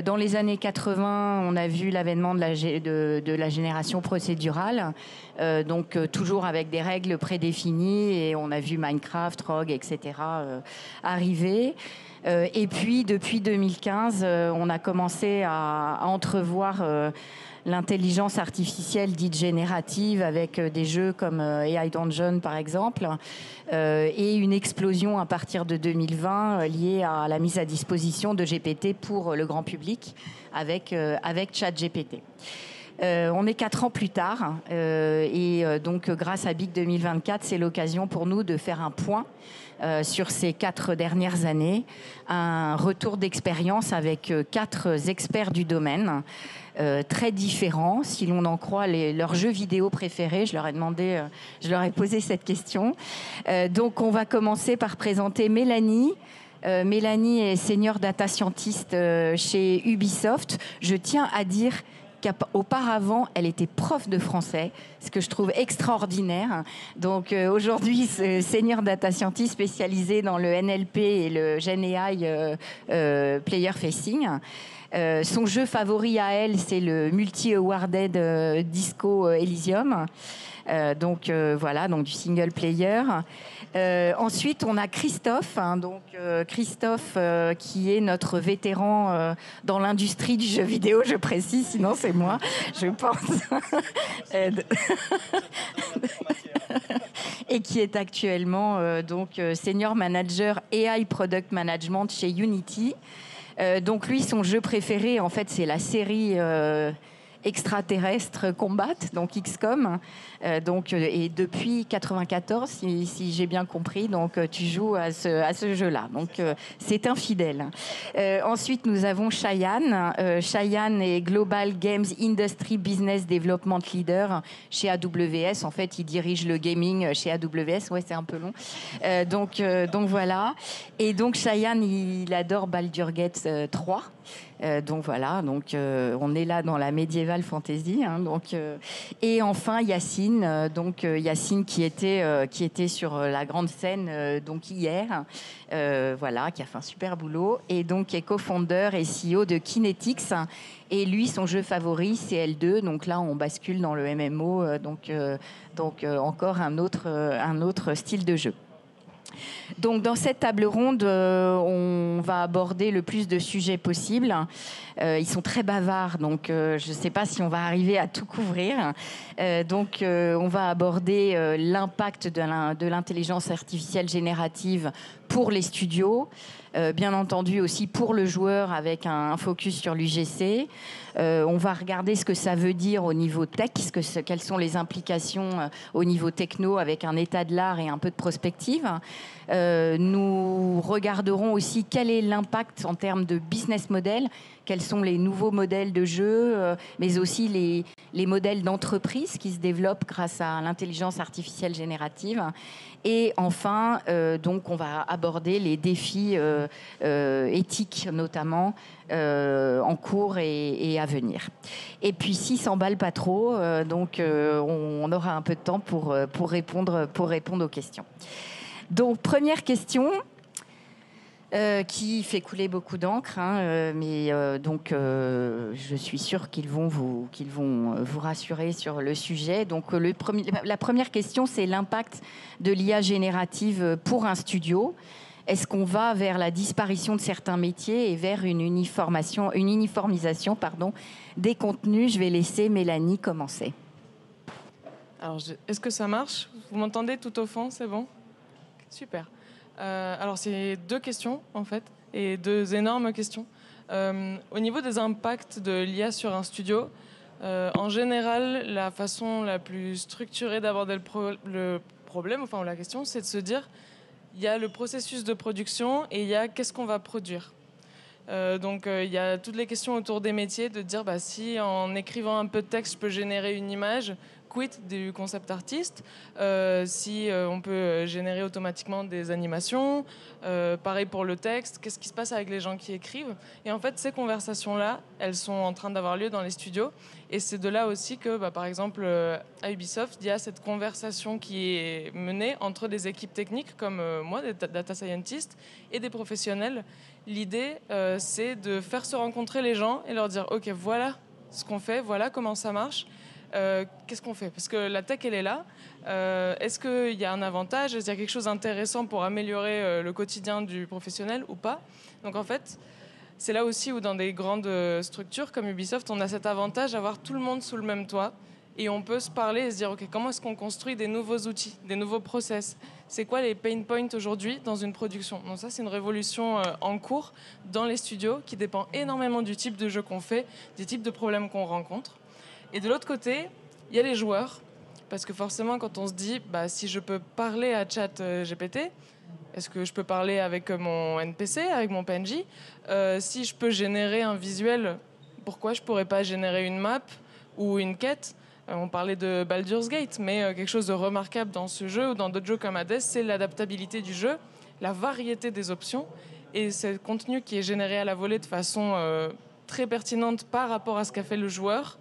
Dans les années 80, on a vu l'avènement de la génération procédurale, donc toujours avec des règles prédéfinies, et on a vu Minecraft, Rogue, etc. Arriver. Et puis, depuis 2015, on a commencé à entrevoir l'intelligence artificielle dite générative avec des jeux comme AI Dungeon, par exemple, et une explosion à partir de 2020 liée à la mise à disposition de GPT pour le grand public avec ChatGPT. On est 4 ans plus tard donc grâce à Big 2024, c'est l'occasion pour nous de faire un point sur ces 4 dernières années, un retour d'expérience avec 4 experts du domaine, très différents, si l'on en croit leurs jeux vidéo préférés. Je leur ai posé cette question. Donc on va commencer par présenter Mélanie. Mélanie est senior data scientist chez Ubisoft. Je tiens à dire qu'auparavant, elle était prof de français, ce que je trouve extraordinaire. Donc aujourd'hui, senior data scientist spécialisée dans le NLP et le Gen AI player facing. Son jeu favori à elle, c'est le multi-awarded Disco Elysium. Donc voilà, donc du single player. Ensuite, on a Christophe, Christophe qui est notre vétéran dans l'industrie du jeu vidéo, je précise, sinon c'est moi, je pense. Et qui est actuellement senior manager AI Product Management chez Unity. Donc lui, son jeu préféré, en fait, c'est la série extraterrestre Combat, donc XCOM, et depuis 94, si j'ai bien compris, donc tu joues à ce jeu-là, donc c'est un fidèle. Ensuite, nous avons Cheyenne. Cheyenne est Global Games Industry Business Development Leader chez AWS. En fait, il dirige le gaming chez AWS. Ouais, c'est un peu long. Donc voilà. Et donc Cheyenne, il adore Baldur's Gate 3. Donc voilà, on est là dans la médiévale fantasy. Et enfin Yacine, Yacine qui était sur la grande scène hier, qui a fait un super boulot et donc qui est co-founder et CEO de Kinetics. Et lui, son jeu favori, c'est L2. Donc là, on bascule dans le MMO, encore un autre style de jeu. Donc, dans cette table ronde, on va aborder le plus de sujets possible. Ils sont très bavards, donc je ne sais pas si on va arriver à tout couvrir. On va aborder l'impact de l'intelligence artificielle générative pour les studios, bien entendu aussi pour le joueur avec un focus sur l'UGC. On va regarder ce que ça veut dire au niveau tech, quelles sont les implications au niveau techno avec un état de l'art et un peu de prospective. Nous regarderons aussi quel est l'impact en termes de business model, quels sont les nouveaux modèles de jeu, mais aussi les modèles d'entreprise qui se développent grâce à l'intelligence artificielle générative. Et enfin, on va aborder les défis éthiques notamment en cours et à venir. Et puis, si ça s'emballe pas trop, on aura un peu de temps pour répondre aux questions. Donc, première question qui fait couler beaucoup d'encre, je suis sûre qu'ils vont vous rassurer sur le sujet. Donc, la première question, c'est l'impact de l'IA générative pour un studio. Est-ce qu'on va vers la disparition de certains métiers et vers une uniformisation des contenus? Je vais laisser Mélanie commencer. Alors, est-ce que ça marche? Vous m'entendez tout au fond? C'est bon? Super. Alors, c'est 2 questions, en fait, et 2 énormes questions. Au niveau des impacts de l'IA sur un studio, en général, la façon la plus structurée d'aborder le problème, ou la question, c'est de se dire, il y a le processus de production et il y a qu'est-ce qu'on va produire. Il y a toutes les questions autour des métiers, de dire, si en écrivant un peu de texte, je peux générer une image, quit du concept artiste, si on peut générer automatiquement des animations, pareil pour le texte, qu'est-ce qui se passe avec les gens qui écrivent. Et en fait, ces conversations-là, elles sont en train d'avoir lieu dans les studios. Et c'est de là aussi que, par exemple, à Ubisoft, il y a cette conversation qui est menée entre des équipes techniques comme moi, des data scientists, et des professionnels. L'idée, c'est de faire se rencontrer les gens et leur dire « Ok, voilà ce qu'on fait, voilà comment ça marche. Qu'est-ce qu'on fait ?» Parce que la tech, elle est là. Est-ce qu'il y a un avantage? Est-ce qu'il y a quelque chose d'intéressant pour améliorer le quotidien du professionnel ou pas? Donc en fait, c'est là aussi où dans des grandes structures comme Ubisoft, on a cet avantage d'avoir tout le monde sous le même toit. Et on peut se parler et se dire, OK, comment est-ce qu'on construit des nouveaux outils, des nouveaux process? C'est quoi les pain points aujourd'hui dans une production? Donc ça, c'est une révolution en cours dans les studios qui dépend énormément du type de jeu qu'on fait, des types de problèmes qu'on rencontre. Et de l'autre côté, il y a les joueurs. Parce que forcément, quand on se dit, si je peux parler à ChatGPT, est-ce que je peux parler avec mon NPC, avec mon PNJ? Si je peux générer un visuel, pourquoi je ne pourrais pas générer une map ou une quête? On parlait de Baldur's Gate, mais quelque chose de remarquable dans ce jeu ou dans d'autres jeux comme Hades, c'est l'adaptabilité du jeu, la variété des options et ce contenu qui est généré à la volée de façon très pertinente par rapport à ce qu'a fait le joueur.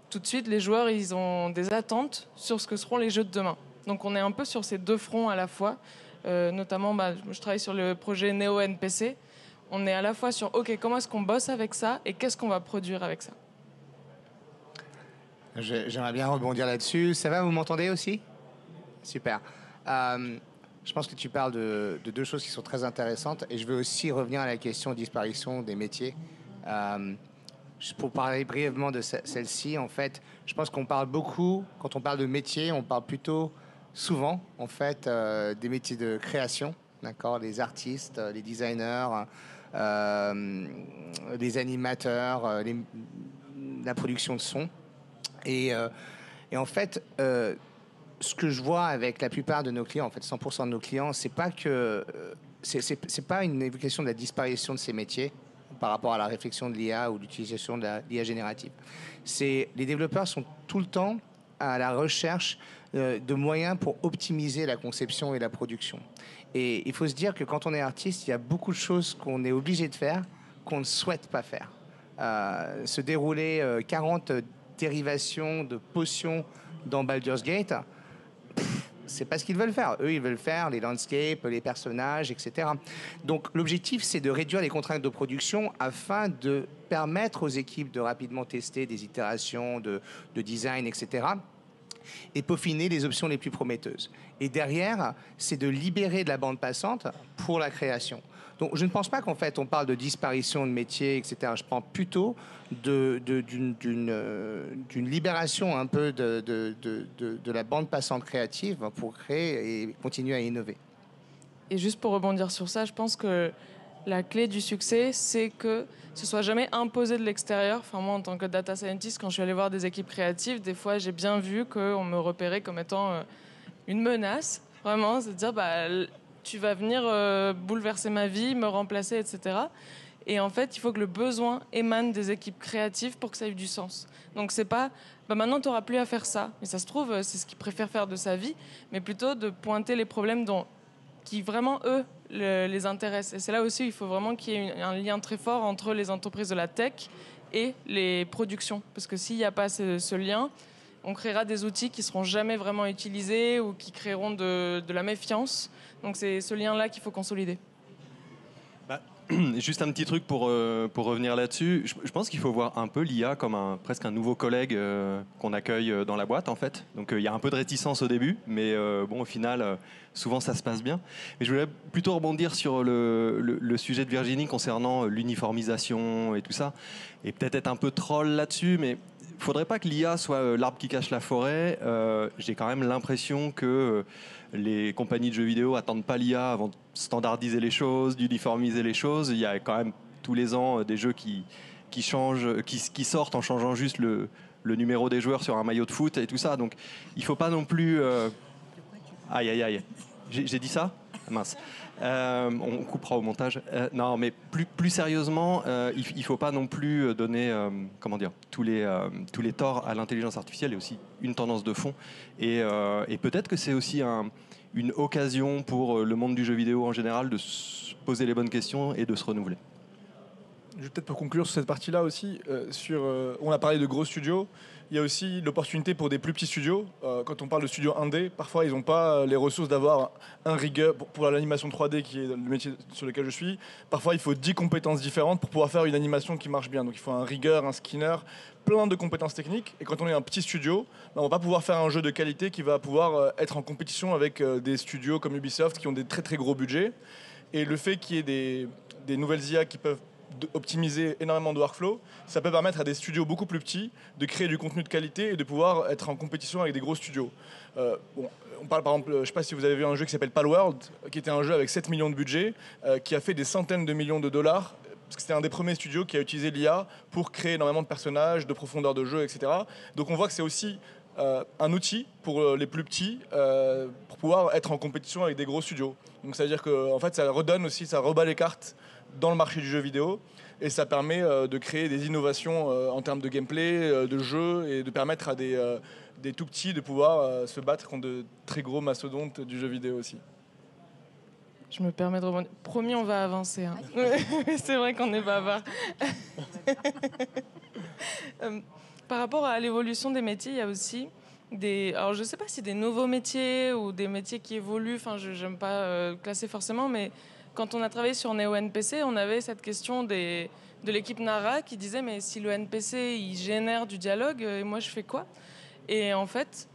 Tout de suite, les joueurs, ils ont des attentes sur ce que seront les jeux de demain. Donc on est un peu sur ces deux fronts à la fois. Notamment, je travaille sur le projet Neo NPC. On est à la fois sur, OK, comment est-ce qu'on bosse avec ça et qu'est-ce qu'on va produire avec ça? J'aimerais bien rebondir là-dessus. Ça va, vous m'entendez aussi? Super. Je pense que tu parles de deux choses qui sont très intéressantes et je veux aussi revenir à la question de disparition des métiers. Pour parler brièvement de celle-ci, en fait, je pense qu'on parle beaucoup, quand on parle de métiers, on parle plutôt souvent, en fait, des métiers de création, d'accord, les artistes, les designers, les animateurs, la production de son. Et en fait, ce que je vois avec la plupart de nos clients, en fait 100% de nos clients, c'est pas que c'est pas une évocation de la disparition de ces métiers par rapport à la réflexion de l'IA ou l'utilisation de l'IA générative. Les développeurs sont tout le temps à la recherche de moyens pour optimiser la conception et la production. Et il faut se dire que quand on est artiste, il y a beaucoup de choses qu'on est obligé de faire qu'on ne souhaite pas faire. Se dérouler 40 dérivations de potions dans Baldur's Gate, c'est pas ce qu'ils veulent faire. Eux, ils veulent faire les landscapes, les personnages, etc. Donc, l'objectif, c'est de réduire les contraintes de production afin de permettre aux équipes de rapidement tester des itérations de design, etc. et peaufiner les options les plus prometteuses. Et derrière, c'est de libérer de la bande passante pour la création. Donc, je ne pense pas qu'en fait, on parle de disparition de métiers, etc. Je pense plutôt d'une libération un peu de la bande passante créative pour créer et continuer à innover. Et juste pour rebondir sur ça, je pense que la clé du succès, c'est que ce soit jamais imposé de l'extérieur. Enfin, moi, en tant que data scientist, quand je suis allée voir des équipes créatives, des fois, j'ai bien vu qu'on me repérait comme étant une menace. Vraiment, c'est de dire, tu vas venir bouleverser ma vie, me remplacer, etc. Et en fait, il faut que le besoin émane des équipes créatives pour que ça ait du sens. Donc, c'est pas, maintenant, tu n'auras plus à faire ça. Mais ça se trouve, c'est ce qu'ils préfèrent faire de sa vie, mais plutôt de pointer les problèmes qui vraiment, eux, les intéressent. Et c'est là aussi où il faut vraiment qu'il y ait un lien très fort entre les entreprises de la tech et les productions. Parce que s'il n'y a pas ce lien, on créera des outils qui ne seront jamais vraiment utilisés ou qui créeront de la méfiance. Donc c'est ce lien-là qu'il faut consolider. Juste un petit truc pour revenir là-dessus. Je pense qu'il faut voir un peu l'IA comme presque un nouveau collègue qu'on accueille dans la boîte, en fait. Donc il y a un peu de réticence au début, mais au final, souvent ça se passe bien. Mais je voulais plutôt rebondir sur le sujet de Virginie concernant l'uniformisation et tout ça, et peut-être être un peu troll là-dessus, mais il ne faudrait pas que l'IA soit l'arbre qui cache la forêt. J'ai quand même l'impression que les compagnies de jeux vidéo n'attendent pas l'IA avant de standardiser les choses, d'uniformiser les choses. Il y a quand même tous les ans des jeux qui sortent en changeant juste le numéro des joueurs sur un maillot de foot et tout ça. Donc il ne faut pas non plus... Aïe, aïe, aïe. J'ai dit ça ? Mince. On coupera au montage. Non, mais plus sérieusement, il ne faut pas non plus donner tous les torts à l'intelligence artificielle. Il y a aussi une tendance de fond. Et peut-être que c'est aussi une occasion pour le monde du jeu vidéo en général de se poser les bonnes questions et de se renouveler. Je vais peut-être pour conclure sur cette partie-là aussi, on a parlé de gros studios, il y a aussi l'opportunité pour des plus petits studios. Quand on parle de studios indé, parfois ils n'ont pas les ressources d'avoir un rigueur pour l'animation 3D qui est le métier sur lequel je suis. Parfois il faut 10 compétences différentes pour pouvoir faire une animation qui marche bien. Donc il faut un rigueur, un skinner, plein de compétences techniques. Et quand on est un petit studio, on ne va pas pouvoir faire un jeu de qualité qui va pouvoir être en compétition avec des studios comme Ubisoft qui ont des très très gros budgets. Et le fait qu'il y ait des nouvelles IA qui peuvent optimiser énormément de workflow, ça peut permettre à des studios beaucoup plus petits de créer du contenu de qualité et de pouvoir être en compétition avec des gros studios. On parle par exemple, je ne sais pas si vous avez vu un jeu qui s'appelle Palworld, qui était un jeu avec 7 millions de budget, qui a fait des centaines de millions de dollars, parce que c'était un des premiers studios qui a utilisé l'IA pour créer énormément de personnages, de profondeur de jeu, etc. Donc on voit que c'est aussi un outil pour les plus petits pour pouvoir être en compétition avec des gros studios. Donc ça veut dire que en fait, ça redonne aussi, ça rebat les cartes dans le marché du jeu vidéo et ça permet de créer des innovations en termes de gameplay, de jeu et de permettre à des tout petits de pouvoir se battre contre de très gros mastodontes du jeu vidéo aussi. Je me permets de rebondir. Promis, on va avancer. Hein. C'est vrai qu'on est bavard. Par rapport à l'évolution des métiers, il y a aussi alors je ne sais pas si des nouveaux métiers ou des métiers qui évoluent, enfin je n'aime pas classer forcément, mais quand on a travaillé sur Neo NPC, on avait cette question de l'équipe Nara qui disait mais si le NPC il génère du dialogue, moi je fais quoi? Et en fait,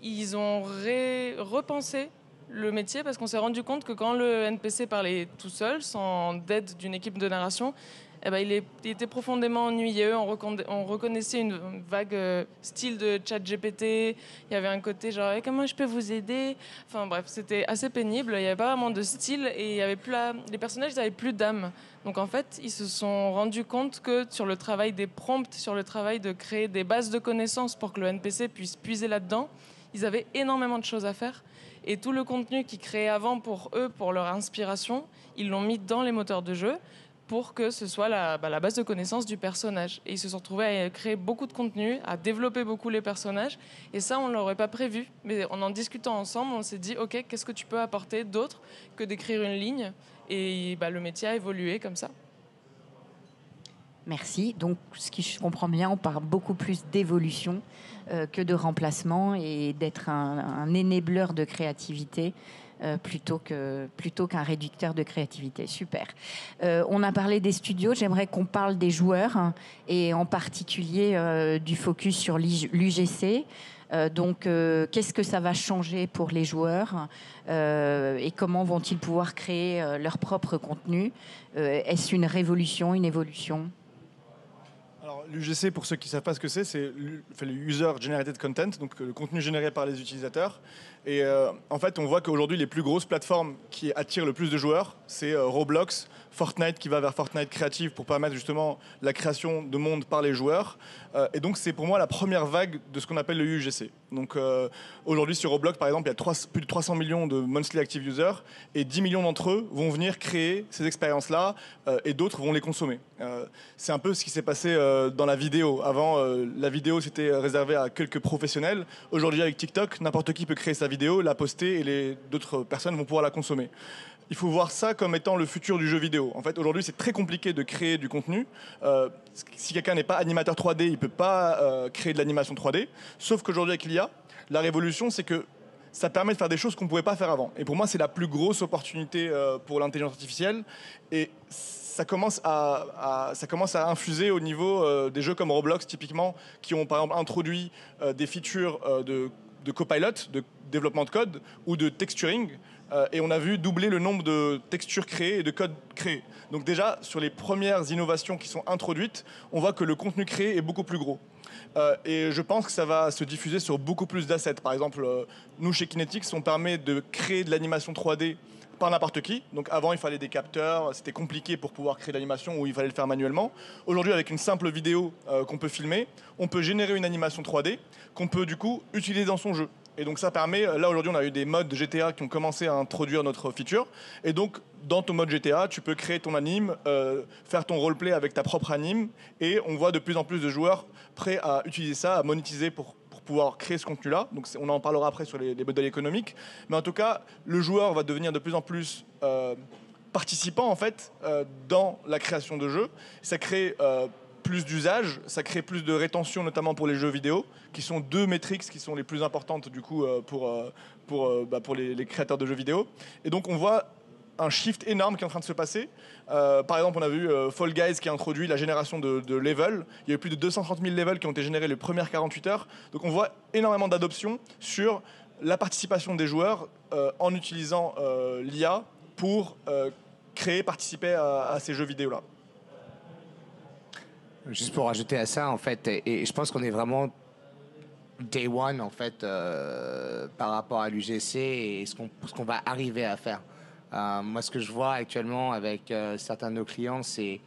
ils ont repensé le métier parce qu'on s'est rendu compte que quand le NPC parlait tout seul, sans aide d'une équipe de narration, eh ben, il était profondément ennuyeux. On reconnaissait une vague style de chat GPT. Il y avait un côté genre comment je peux vous aider. Enfin bref, c'était assez pénible. Il n'y avait pas vraiment de style et il y avait les personnages n'avaient plus d'âme. Donc en fait, ils se sont rendus compte que sur le travail des prompts, sur le travail de créer des bases de connaissances pour que le NPC puisse puiser là-dedans, ils avaient énormément de choses à faire. Et tout le contenu qu'ils créaient avant pour eux, pour leur inspiration, ils l'ont mis dans les moteurs de jeu pour que ce soit la base de connaissances du personnage. Et ils se sont retrouvés à créer beaucoup de contenu, à développer beaucoup les personnages. Et ça, on ne l'aurait pas prévu. Mais en discutant ensemble, on s'est dit, OK, qu'est-ce que tu peux apporter d'autre que d'écrire une ligne? Et le métier a évolué comme ça. Merci. Donc, ce qui je comprends bien, on parle beaucoup plus d'évolution que de remplacement et d'être un enabler de créativité plutôt qu'un réducteur de créativité. Super. On a parlé des studios. J'aimerais qu'on parle des joueurs et en particulier du focus sur l'UGC. Donc, qu'est-ce que ça va changer pour les joueurs et comment vont-ils pouvoir créer leur propre contenu? Est-ce une révolution, une évolution? Alors, l'UGC, pour ceux qui ne savent pas ce que c'est le User Generated Content, donc le contenu généré par les utilisateurs. Et en fait, on voit qu'aujourd'hui, les plus grosses plateformes qui attirent le plus de joueurs, c'est Roblox, Fortnite qui va vers Fortnite Creative pour permettre justement la création de monde par les joueurs. Et donc, c'est pour moi la première vague de ce qu'on appelle le UGC. Donc, aujourd'hui, sur Roblox, par exemple, il y a plus de 300 millions de monthly active users et 10 millions d'entre eux vont venir créer ces expériences-là et d'autres vont les consommer. C'est un peu ce qui s'est passé dans la vidéo. Avant, la vidéo, c'était réservé à quelques professionnels. Aujourd'hui, avec TikTok, n'importe qui peut créer sa vidéo, la poster et d'autres personnes vont pouvoir la consommer. Il faut voir ça comme étant le futur du jeu vidéo. En fait, aujourd'hui, c'est très compliqué de créer du contenu. Si quelqu'un n'est pas animateur 3D, il ne peut pas créer de l'animation 3D. Sauf qu'aujourd'hui, avec l'IA, la révolution, c'est que ça permet de faire des choses qu'on ne pouvait pas faire avant. Et pour moi, c'est la plus grosse opportunité pour l'intelligence artificielle. Et ça commence à infuser au niveau des jeux comme Roblox, typiquement, qui ont par exemple introduit des features de copilot, de développement de code ou de texturing. Et on a vu doubler le nombre de textures créées et de codes créés. Donc déjà, sur les premières innovations qui sont introduites, on voit que le contenu créé est beaucoup plus gros. Et je pense que ça va se diffuser sur beaucoup plus d'assets. Par exemple, nous, chez Kinetics, on permet de créer de l'animation 3D par n'importe qui. Donc avant, il fallait des capteurs, c'était compliqué pour pouvoir créer l'animation ou il fallait le faire manuellement. Aujourd'hui, avec une simple vidéo qu'on peut filmer, on peut générer une animation 3D qu'on peut du coup utiliser dans son jeu. Et donc ça permet, là aujourd'hui on a eu des modes de GTA qui ont commencé à introduire notre feature. Et donc dans ton mode GTA, tu peux créer ton anime, faire ton roleplay avec ta propre anime. Et on voit de plus en plus de joueurs prêts à utiliser ça, à monétiser pour pouvoir créer ce contenu-là. Donc on en parlera après sur les modèles économiques. Mais en tout cas, le joueur va devenir de plus en plus participant en fait dans la création de jeux. Ça crée plus d'usage, ça crée plus de rétention, notamment pour les jeux vidéo, qui sont deux métriques qui sont les plus importantes du coup pour les créateurs de jeux vidéo. Et donc on voit un shift énorme qui est en train de se passer. Par exemple, on a vu Fall Guys qui a introduit la génération de levels. Il y a eu plus de 230 000 levels qui ont été générés les premières 48 heures. Donc on voit énormément d'adoption sur la participation des joueurs en utilisant l'IA pour créer, participer à ces jeux vidéo-là. Juste pour rajouter à ça, en fait, et je pense qu'on est vraiment day one, en fait, par rapport à l'UGC et ce qu'on va arriver à faire. Moi, ce que je vois actuellement avec certains de nos clients, c'est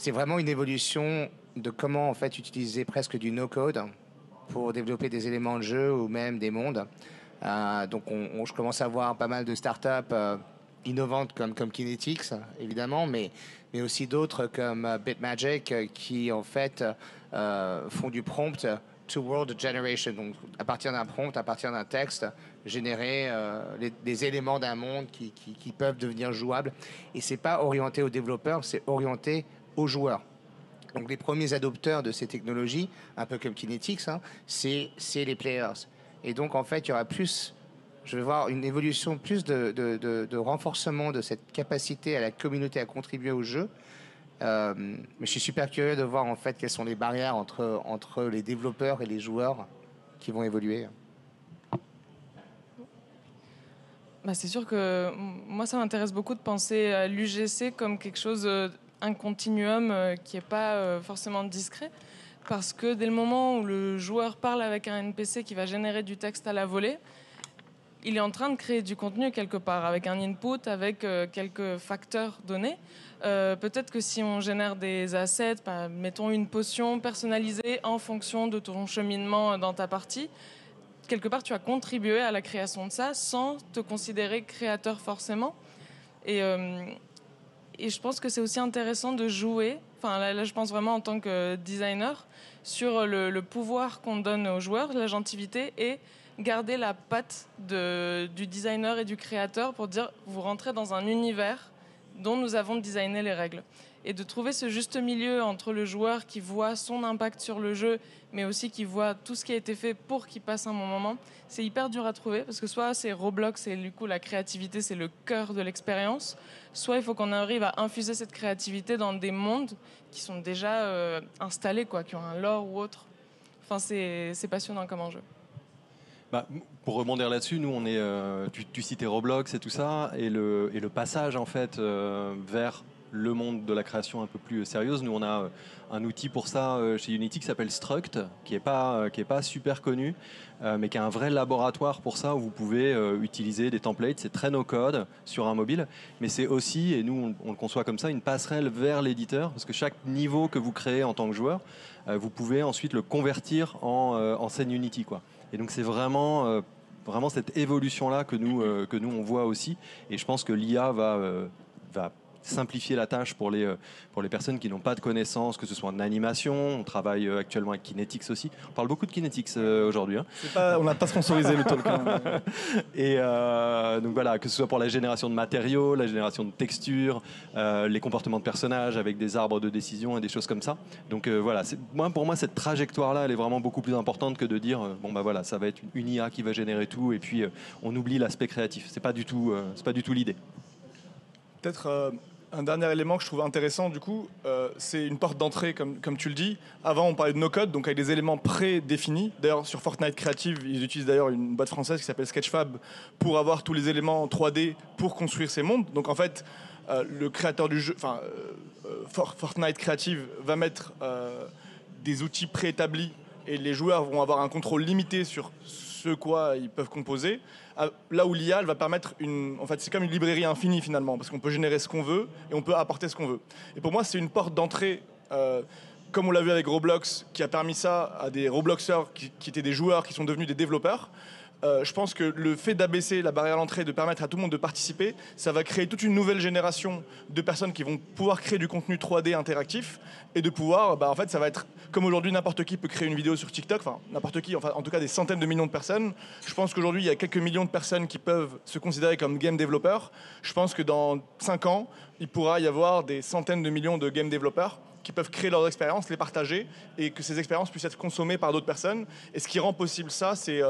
vraiment une évolution de comment, en fait, utiliser presque du no-code pour développer des éléments de jeu ou même des mondes. Donc, je commence à voir pas mal de startups innovantes comme Kinetics, évidemment, mais aussi d'autres comme Bitmagic qui, en fait, font du prompt to world generation. Donc, à partir d'un prompt, à partir d'un texte, générer des éléments d'un monde qui peuvent devenir jouables. Et c'est pas orienté aux développeurs, c'est orienté aux joueurs. Donc, les premiers adopteurs de ces technologies, un peu comme Kinetics, c'est les players. Et donc, en fait, il y aura plus... Je vais voir une évolution plus de renforcement de cette capacité à la communauté à contribuer au jeu. Mais je suis super curieux de voir en fait quelles sont les barrières entre les développeurs et les joueurs qui vont évoluer. Bah, c'est sûr que moi, ça m'intéresse beaucoup de penser à l'UGC comme quelque chose, un continuum qui n'est pas forcément discret. Parce que dès le moment où le joueur parle avec un NPC qui va générer du texte à la volée, il est en train de créer du contenu quelque part, avec un input, avec quelques facteurs donnés. Peut-être que si on génère des assets, mettons une potion personnalisée en fonction de ton cheminement dans ta partie, quelque part tu as contribué à la création de ça sans te considérer créateur forcément. Et je pense que c'est aussi intéressant de jouer, là je pense vraiment en tant que designer, sur le pouvoir qu'on donne aux joueurs, l'agentivité, et garder la patte du designer et du créateur pour dire vous rentrez dans un univers dont nous avons designé les règles. Et de trouver ce juste milieu entre le joueur qui voit son impact sur le jeu, mais aussi qui voit tout ce qui a été fait pour qu'il passe un bon moment, c'est hyper dur à trouver, parce que soit c'est Roblox et du coup la créativité c'est le cœur de l'expérience, soit il faut qu'on arrive à infuser cette créativité dans des mondes qui sont déjà installés, qui ont un lore ou autre. C'est passionnant comme enjeu. Pour rebondir là-dessus, nous, on est, tu citais Roblox et tout ça, et le passage en fait vers le monde de la création un peu plus sérieuse. Nous, on a un outil pour ça chez Unity qui s'appelle Struct, qui est pas super connu, mais qui est un vrai laboratoire pour ça, où vous pouvez utiliser des templates. C'est très no-code sur un mobile, mais c'est aussi, et nous on le conçoit comme ça, une passerelle vers l'éditeur, parce que chaque niveau que vous créez en tant que joueur, vous pouvez ensuite le convertir en scène Unity, quoi. Et donc c'est vraiment cette évolution-là que nous on voit aussi. Et je pense que l'IA va simplifier la tâche pour les personnes qui n'ont pas de connaissances, que ce soit en animation. On travaille actuellement avec Kinetics aussi. On parle beaucoup de Kinetics aujourd'hui. On n'a pas sponsorisé le talk. Et donc voilà, que ce soit pour la génération de matériaux, la génération de textures, les comportements de personnages avec des arbres de décision et des choses comme ça. Donc voilà, pour moi, cette trajectoire-là, elle est vraiment beaucoup plus importante que de dire voilà, ça va être une IA qui va générer tout et puis on oublie l'aspect créatif. C'est pas du tout l'idée. Peut-être un dernier élément que je trouve intéressant, du coup, c'est une porte d'entrée, comme tu le dis. Avant, on parlait de no-code, donc avec des éléments prédéfinis. D'ailleurs, sur Fortnite Creative, ils utilisent d'ailleurs une boîte française qui s'appelle Sketchfab pour avoir tous les éléments 3D pour construire ces mondes. Donc, en fait, le créateur du jeu, Fortnite Creative va mettre des outils préétablis et les joueurs vont avoir un contrôle limité sur ce quoi ils peuvent composer. Là où l'IA, elle va permettre c'est comme une librairie infinie finalement, parce qu'on peut générer ce qu'on veut et on peut apporter ce qu'on veut. Et pour moi, c'est une porte d'entrée, comme on l'a vu avec Roblox, qui a permis ça à des Robloxers qui étaient des joueurs, qui sont devenus des développeurs. je pense que le fait d'abaisser la barrière à l'entrée, de permettre à tout le monde de participer, ça va créer toute une nouvelle génération de personnes qui vont pouvoir créer du contenu 3D interactif et de pouvoir, en fait, ça va être comme aujourd'hui, n'importe qui peut créer une vidéo sur TikTok, enfin n'importe qui, enfin en tout cas des centaines de millions de personnes. Je pense qu'aujourd'hui, il y a quelques millions de personnes qui peuvent se considérer comme game développeurs. Je pense que dans 5 ans, il pourra y avoir des centaines de millions de game développeurs qui peuvent créer leurs expériences, les partager et que ces expériences puissent être consommées par d'autres personnes. Et ce qui rend possible ça, c'est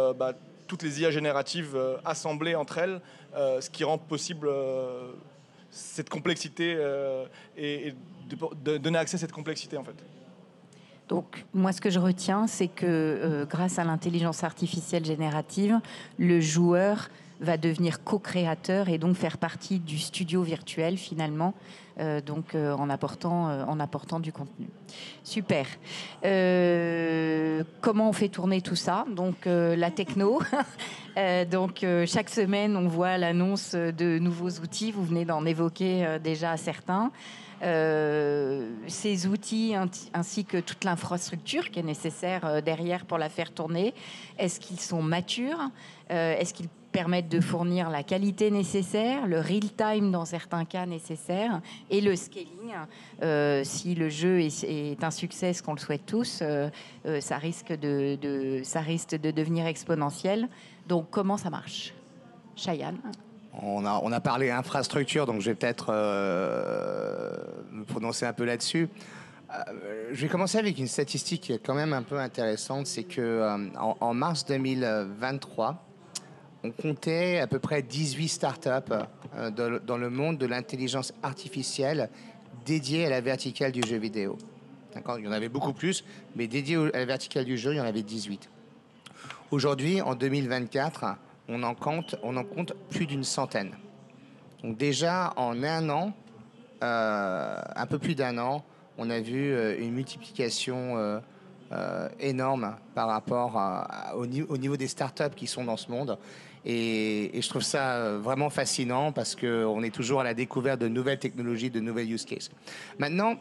toutes les IA génératives assemblées entre elles, ce qui rend possible cette complexité et de donner accès à cette complexité en fait. Donc, moi, ce que je retiens, c'est que grâce à l'intelligence artificielle générative, le joueur va devenir co-créateur et donc faire partie du studio virtuel, finalement, en apportant du contenu. Super. Comment on fait tourner tout ça? Donc, la techno. Chaque semaine, on voit l'annonce de nouveaux outils. Vous venez d'en évoquer déjà certains. Ces outils ainsi que toute l'infrastructure qui est nécessaire derrière pour la faire tourner, est-ce qu'ils sont matures? Est-ce qu'ils permettent de fournir la qualité nécessaire, le real-time dans certains cas nécessaire et le scaling? Si le jeu est un succès, ce qu'on le souhaite tous, ça risque de devenir exponentiel. Donc, comment ça marche? Cheyenne? On a parlé infrastructure, donc je vais peut-être me prononcer un peu là-dessus. Je vais commencer avec une statistique qui est quand même un peu intéressante, c'est que en mars 2023, on comptait à peu près 18 startups dans le monde de l'intelligence artificielle dédiées à la verticale du jeu vidéo. D'accord, il y en avait beaucoup plus, mais dédiées à la verticale du jeu, il y en avait 18. Aujourd'hui, en 2024, on en compte plus d'une centaine. Donc déjà, en un an, un peu plus d'un an, on a vu une multiplication énorme par rapport au niveau des startups qui sont dans ce monde. Et je trouve ça vraiment fascinant parce qu'on est toujours à la découverte de nouvelles technologies, de nouvelles use cases. Maintenant,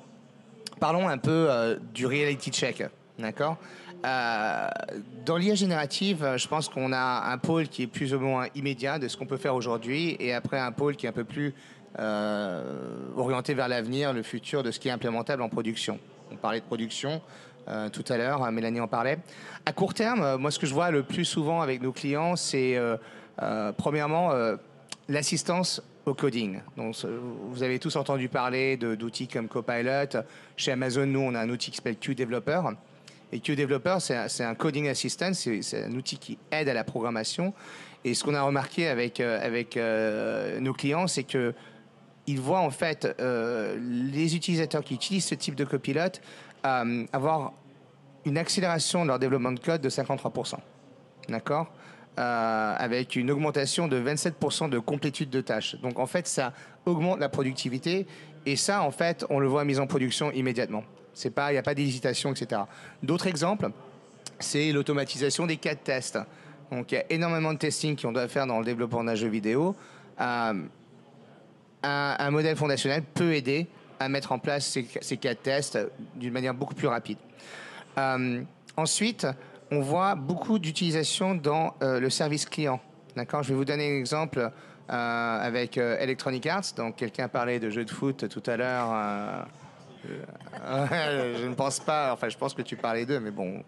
parlons un peu du reality check, d'accord ? Dans l'IA générative, je pense qu'on a un pôle qui est plus ou moins immédiat de ce qu'on peut faire aujourd'hui et après un pôle qui est un peu plus orienté vers l'avenir, le futur de ce qui est implémentable en production. On parlait de production tout à l'heure, Mélanie en parlait. À court terme, moi ce que je vois le plus souvent avec nos clients, c'est premièrement l'assistance au coding. Donc, vous avez tous entendu parler d'outils comme Copilot. Chez Amazon, nous, on a un outil qui s'appelle QDeveloper. Et QDeveloper, c'est un coding assistant, c'est un outil qui aide à la programmation. Et ce qu'on a remarqué avec nos clients, c'est qu'ils voient en fait les utilisateurs qui utilisent ce type de copilote avoir une accélération de leur développement de code de 53%. D'accord ? Avec une augmentation de 27% de complétude de tâches. Donc en fait, ça augmente la productivité. Et ça, en fait, on le voit mis en production immédiatement. Il n'y a pas d'hésitation, etc. D'autres exemples, c'est l'automatisation des cas de test. Donc, il y a énormément de testing qu'on doit faire dans le développement d'un jeu vidéo. Un modèle fondationnel peut aider à mettre en place ces cas de test d'une manière beaucoup plus rapide. Ensuite, on voit beaucoup d'utilisation dans le service client. D'accord ? Je vais vous donner un exemple avec Electronic Arts. Donc, quelqu'un parlait de jeux de foot tout à l'heure. Je ne pense pas, enfin je pense que tu parlais d'eux, mais bon.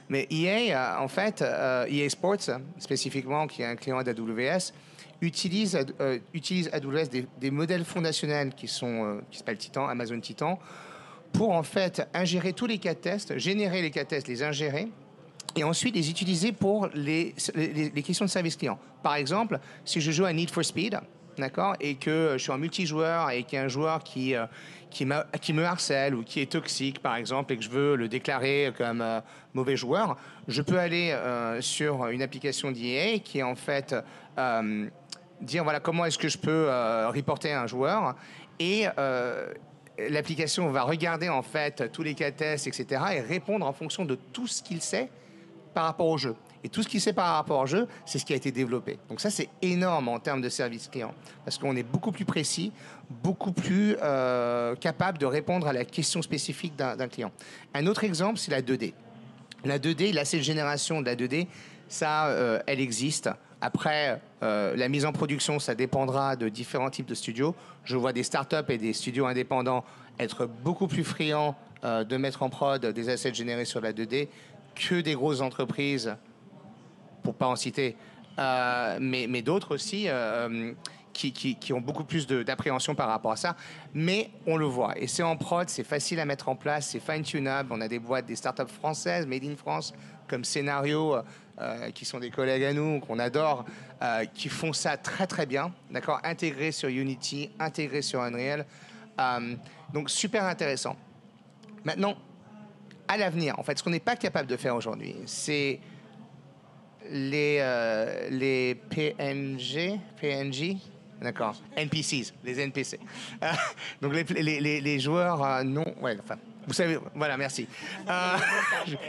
Mais EA, en fait, EA Sports spécifiquement, qui est un client d'AWS, utilise AWS des modèles fondationnels qui s'appellent Titan, Amazon Titan, pour en fait ingérer tous les cas de test, générer les cas de test, les ingérer, et ensuite les utiliser pour les questions de service client. Par exemple, si je joue à Need for Speed, d'accord, et que je suis en multijoueur et qu'il y a un joueur qui me harcèle ou qui est toxique, par exemple, et que je veux le déclarer comme mauvais joueur, je peux aller sur une application d'EA qui est en fait dire voilà comment est-ce que je peux reporter un joueur et l'application va regarder en fait tous les cas de test, etc. et répondre en fonction de tout ce qu'il sait par rapport au jeu. Et tout ce qu'il sait par rapport au jeu, c'est ce qui a été développé. Donc ça, c'est énorme en termes de service client. Parce qu'on est beaucoup plus précis, beaucoup plus capable de répondre à la question spécifique d'un client. Un autre exemple, c'est la 2D. La 2D, la cette génération de la 2D, Ça, elle existe. Après, la mise en production, ça dépendra de différents types de studios. Je vois des startups et des studios indépendants être beaucoup plus friands de mettre en prod des assets générés sur la 2D que des grosses entreprises, pour pas en citer, mais d'autres aussi qui ont beaucoup plus d'appréhension par rapport à ça. Mais on le voit. Et c'est en prod, c'est facile à mettre en place, c'est fine-tunable. On a des boîtes, des startups françaises, made in France, comme Scénario, qui sont des collègues à nous, qu'on adore, qui font ça très très bien, d'accord, intégrés sur Unity, intégrés sur Unreal. Donc super intéressant. Maintenant, à l'avenir, en fait, ce qu'on n'est pas capable de faire aujourd'hui, c'est les PNG, d'accord, NPCs, les NPC. Donc les joueurs non, ouais, enfin, vous savez, voilà, merci.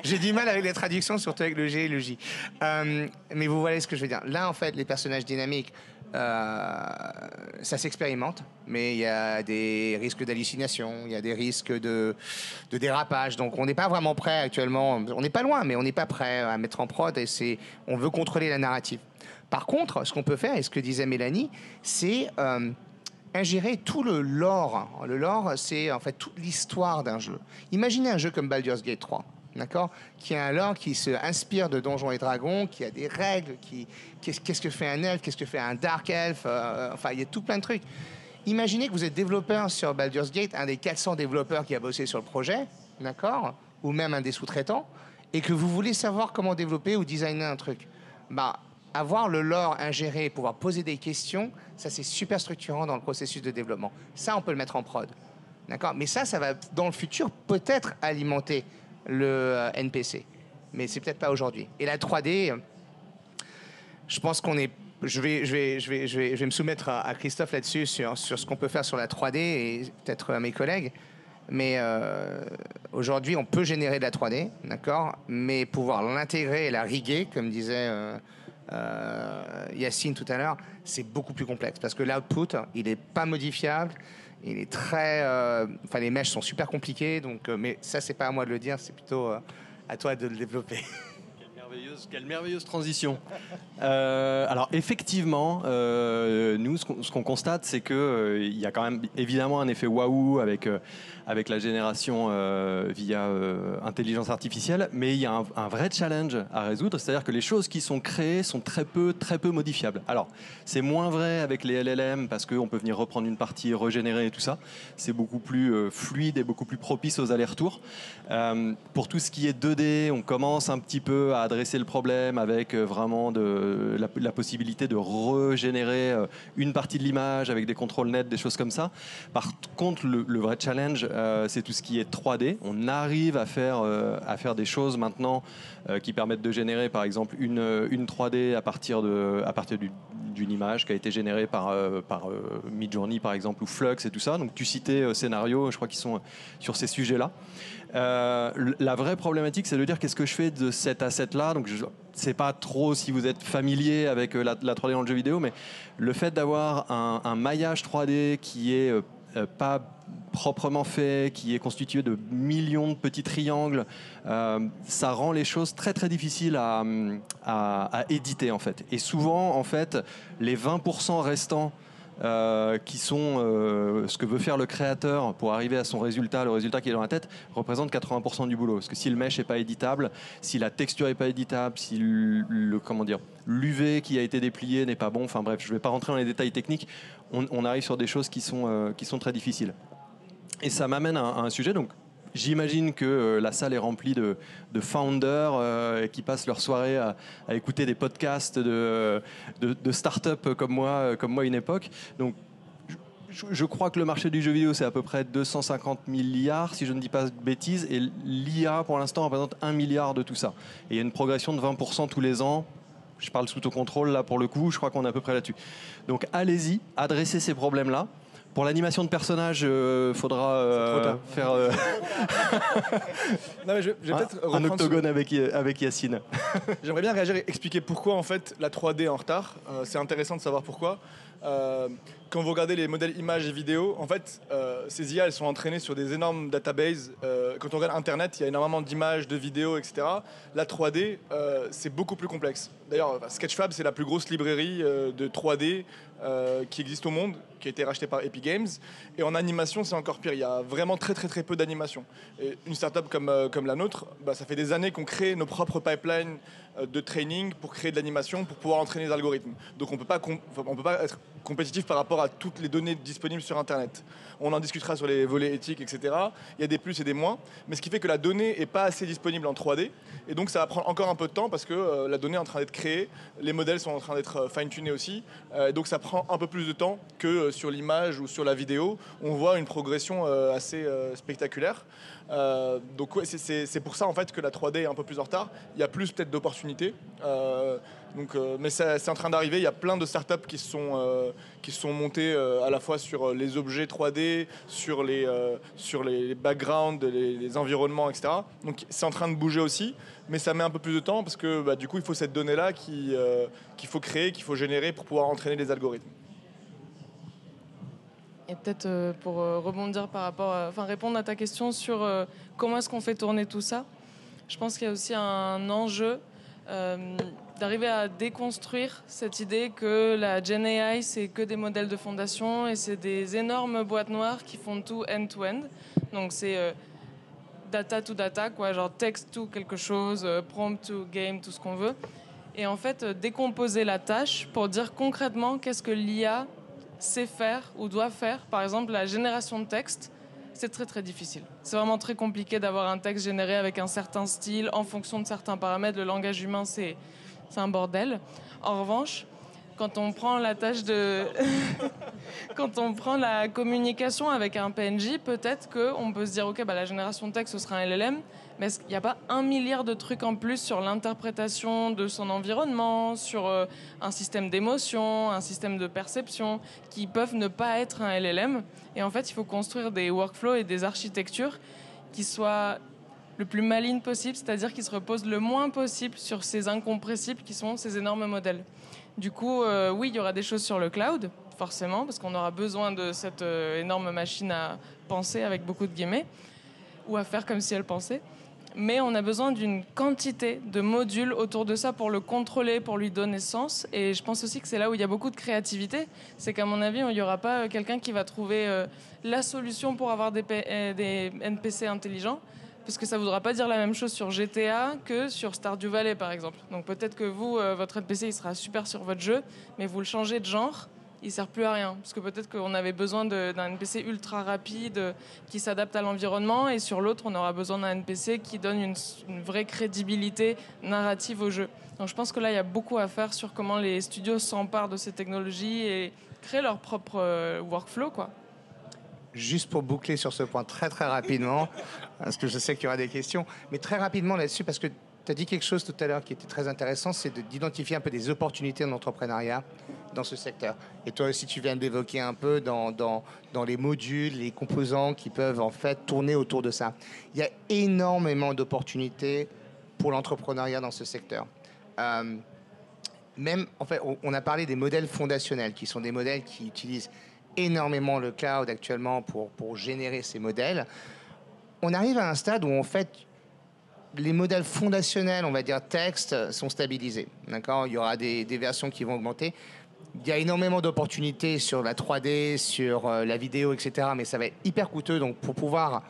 J'ai du mal avec les traductions, surtout avec le G et le J. Mais vous voyez ce que je veux dire. Là, en fait, les personnages dynamiques, ça s'expérimente, mais il y a des risques d'hallucination, il y a des risques de dérapage. Donc, on n'est pas vraiment prêt actuellement. On n'est pas loin, mais on n'est pas prêt à mettre en prod. Et on veut contrôler la narrative. Par contre, ce qu'on peut faire, et ce que disait Mélanie, c'est ingérer tout le lore. Le lore, c'est en fait toute l'histoire d'un jeu. Imaginez un jeu comme Baldur's Gate 3. D'accord, qui a un lore qui se inspire de Donjons et Dragons, qui a des règles, qu'est-ce que fait un elfe, qu'est-ce que fait un dark elf, enfin il y a tout plein de trucs. Imaginez que vous êtes développeur sur Baldur's Gate, un des 400 développeurs qui a bossé sur le projet, d'accord, ou même un des sous-traitants, et que vous voulez savoir comment développer ou designer un truc. Bah, avoir le lore ingéré, pouvoir poser des questions, ça c'est super structurant dans le processus de développement. Ça, on peut le mettre en prod, d'accord. Mais ça va dans le futur peut-être alimenter le NPC, mais c'est peut-être pas aujourd'hui. Et la 3D, je pense qu'on est. Je vais me soumettre à Christophe là-dessus sur ce qu'on peut faire sur la 3D et peut-être à mes collègues. Mais aujourd'hui, on peut générer de la 3D, d'accord, mais pouvoir l'intégrer et la riguer, comme disait Yacine tout à l'heure, c'est beaucoup plus complexe parce que l'output, il n'est pas modifiable. Il est très, enfin les mèches sont super compliquées, donc mais ça c'est pas à moi de le dire, c'est plutôt à toi de le développer. Quelle merveilleuse transition. Alors effectivement, nous ce qu'on constate, c'est que il y a quand même évidemment un effet waouh avec la génération via intelligence artificielle, mais il y a un vrai challenge à résoudre, c'est-à-dire que les choses qui sont créées sont très peu modifiables. Alors c'est moins vrai avec les LLM parce qu'on peut venir reprendre une partie, régénérer et tout ça. C'est beaucoup plus fluide et beaucoup plus propice aux allers-retours. Pour tout ce qui est 2D, on commence un petit peu à adresser le problème avec vraiment la possibilité de régénérer une partie de l'image avec des contrôles nets, des choses comme ça. Par contre, le vrai challenge, c'est tout ce qui est 3D. On arrive à faire des choses maintenant qui permettent de générer, par exemple, une 3D à partir d'une image qui a été générée par Midjourney, par exemple, ou Flux et tout ça. Donc, tu citais Scénario, je crois qu'ils sont sur ces sujets-là. La vraie problématique, c'est de dire qu'est-ce que je fais de cet asset-là. Donc, je ne sais pas trop si vous êtes familier avec la 3D dans le jeu vidéo, mais le fait d'avoir un maillage 3D qui est pas proprement fait, qui est constitué de millions de petits triangles, ça rend les choses très très difficiles à éditer en fait. Et souvent en fait, les 20% restants qui sont ce que veut faire le créateur pour arriver à son résultat, le résultat qui est dans la tête, représente 80% du boulot. Parce que si le mesh n'est pas éditable, si la texture n'est pas éditable, si l'UV qui a été déplié n'est pas bon, enfin bref, je ne vais pas rentrer dans les détails techniques, on arrive sur des choses qui sont très difficiles. Et ça m'amène à un sujet, donc j'imagine que la salle est remplie de founders qui passent leur soirée à écouter des podcasts de start-up comme moi une époque. Donc, je crois que le marché du jeu vidéo, c'est à peu près 250 milliards, si je ne dis pas de bêtises, et l'IA, pour l'instant, représente 1 milliard de tout ça. Et il y a une progression de 20% tous les ans. Je parle sous autocontrôle, là, pour le coup, je crois qu'on est à peu près là-dessus. Donc, allez-y, adressez ces problèmes-là. Pour l'animation de personnages, faudra faire non, mais je vais peut-être un octogone avec Yacine. J'aimerais bien réagir et expliquer pourquoi en fait la 3D est en retard. C'est intéressant de savoir pourquoi. Quand vous regardez les modèles images et vidéos, en fait, ces IA, elles sont entraînées sur des énormes databases. Quand on regarde Internet, il y a énormément d'images, de vidéos, etc. La 3D, c'est beaucoup plus complexe. D'ailleurs, Sketchfab, c'est la plus grosse librairie de 3D qui existe au monde, qui a été rachetée par Epic Games. Et en animation, c'est encore pire. Il y a vraiment très, très, très peu d'animation. Et une startup comme la nôtre, ça fait des années qu'on crée nos propres pipelines de training pour créer de l'animation, pour pouvoir entraîner les algorithmes. Donc on peut pas être compétitif par rapport à toutes les données disponibles sur Internet. On en discutera sur les volets éthiques, etc. Il y a des plus et des moins, mais ce qui fait que la donnée n'est pas assez disponible en 3D, et donc ça va prendre encore un peu de temps parce que la donnée est en train d'être créée, les modèles sont en train d'être fine-tunés aussi, donc ça prend un peu plus de temps que sur l'image ou sur la vidéo. On voit une progression assez spectaculaire. Donc ouais, c'est pour ça en fait que la 3D est un peu plus en retard. Il y a plus peut-être d'opportunités. Mais c'est en train d'arriver. Il y a plein de startups qui se sont montées à la fois sur les objets 3D, sur les backgrounds, les environnements, etc. Donc c'est en train de bouger aussi, mais ça met un peu plus de temps parce que du coup il faut cette donnée-là qu'il faut créer, qu'il faut générer pour pouvoir entraîner les algorithmes. Et peut-être pour rebondir répondre à ta question sur comment est-ce qu'on fait tourner tout ça, je pense qu'il y a aussi un enjeu d'arriver à déconstruire cette idée que la Gen AI, c'est que des modèles de fondation et c'est des énormes boîtes noires qui font tout end-to-end. Donc c'est data to data, quoi, genre text to quelque chose, prompt to game, tout ce qu'on veut. Et en fait, décomposer la tâche pour dire concrètement qu'est-ce que l'IA sait faire ou doit faire. Par exemple, la génération de texte, c'est très très difficile. C'est vraiment très compliqué d'avoir un texte généré avec un certain style en fonction de certains paramètres. Le langage humain, c'est un bordel. En revanche, quand on prend la tâche de... quand on prend la communication avec un PNJ, peut-être qu'on peut se dire, OK, la génération de texte, ce sera un LLM, mais il n'y a pas 1 milliard de trucs en plus sur l'interprétation de son environnement, sur un système d'émotion, un système de perception, qui peuvent ne pas être un LLM. Et en fait, il faut construire des workflows et des architectures qui soient le plus malignes possible, c'est-à-dire qui se reposent le moins possible sur ces incompressibles qui sont ces énormes modèles. Du coup, oui, il y aura des choses sur le cloud, forcément, parce qu'on aura besoin de cette énorme machine à penser, avec beaucoup de guillemets, ou à faire comme si elle pensait. Mais on a besoin d'une quantité de modules autour de ça pour le contrôler, pour lui donner sens. Et je pense aussi que c'est là où il y a beaucoup de créativité. C'est qu'à mon avis, il n'y aura pas quelqu'un qui va trouver la solution pour avoir des NPC intelligents. Parce que ça ne voudra pas dire la même chose sur GTA que sur Stardew Valley, par exemple. Donc peut-être que vous, votre NPC, il sera super sur votre jeu, mais vous le changez de genre, il ne sert plus à rien. Parce que peut-être qu'on avait besoin d'un NPC ultra rapide, qui s'adapte à l'environnement, et sur l'autre, on aura besoin d'un NPC qui donne une vraie crédibilité narrative au jeu. Donc je pense que là, il y a beaucoup à faire sur comment les studios s'emparent de ces technologies et créent leur propre workflow, quoi. Juste pour boucler sur ce point très très rapidement, parce que je sais qu'il y aura des questions, mais très rapidement là-dessus, parce que tu as dit quelque chose tout à l'heure qui était très intéressant, c'est d'identifier un peu des opportunités en entrepreneuriat dans ce secteur. Et toi aussi, tu viens d'évoquer un peu dans les modules, les composants qui peuvent en fait tourner autour de ça. Il y a énormément d'opportunités pour l'entrepreneuriat dans ce secteur. Même, en fait, on a parlé des modèles fondationnels, qui sont des modèles qui utilisent énormément le cloud actuellement pour générer ces modèles. On arrive à un stade où en fait les modèles fondationnels, on va dire texte, sont stabilisés. D'accord ? Il y aura des versions qui vont augmenter. Il y a énormément d'opportunités sur la 3D, sur la vidéo, etc. Mais ça va être hyper coûteux. Donc pour pouvoir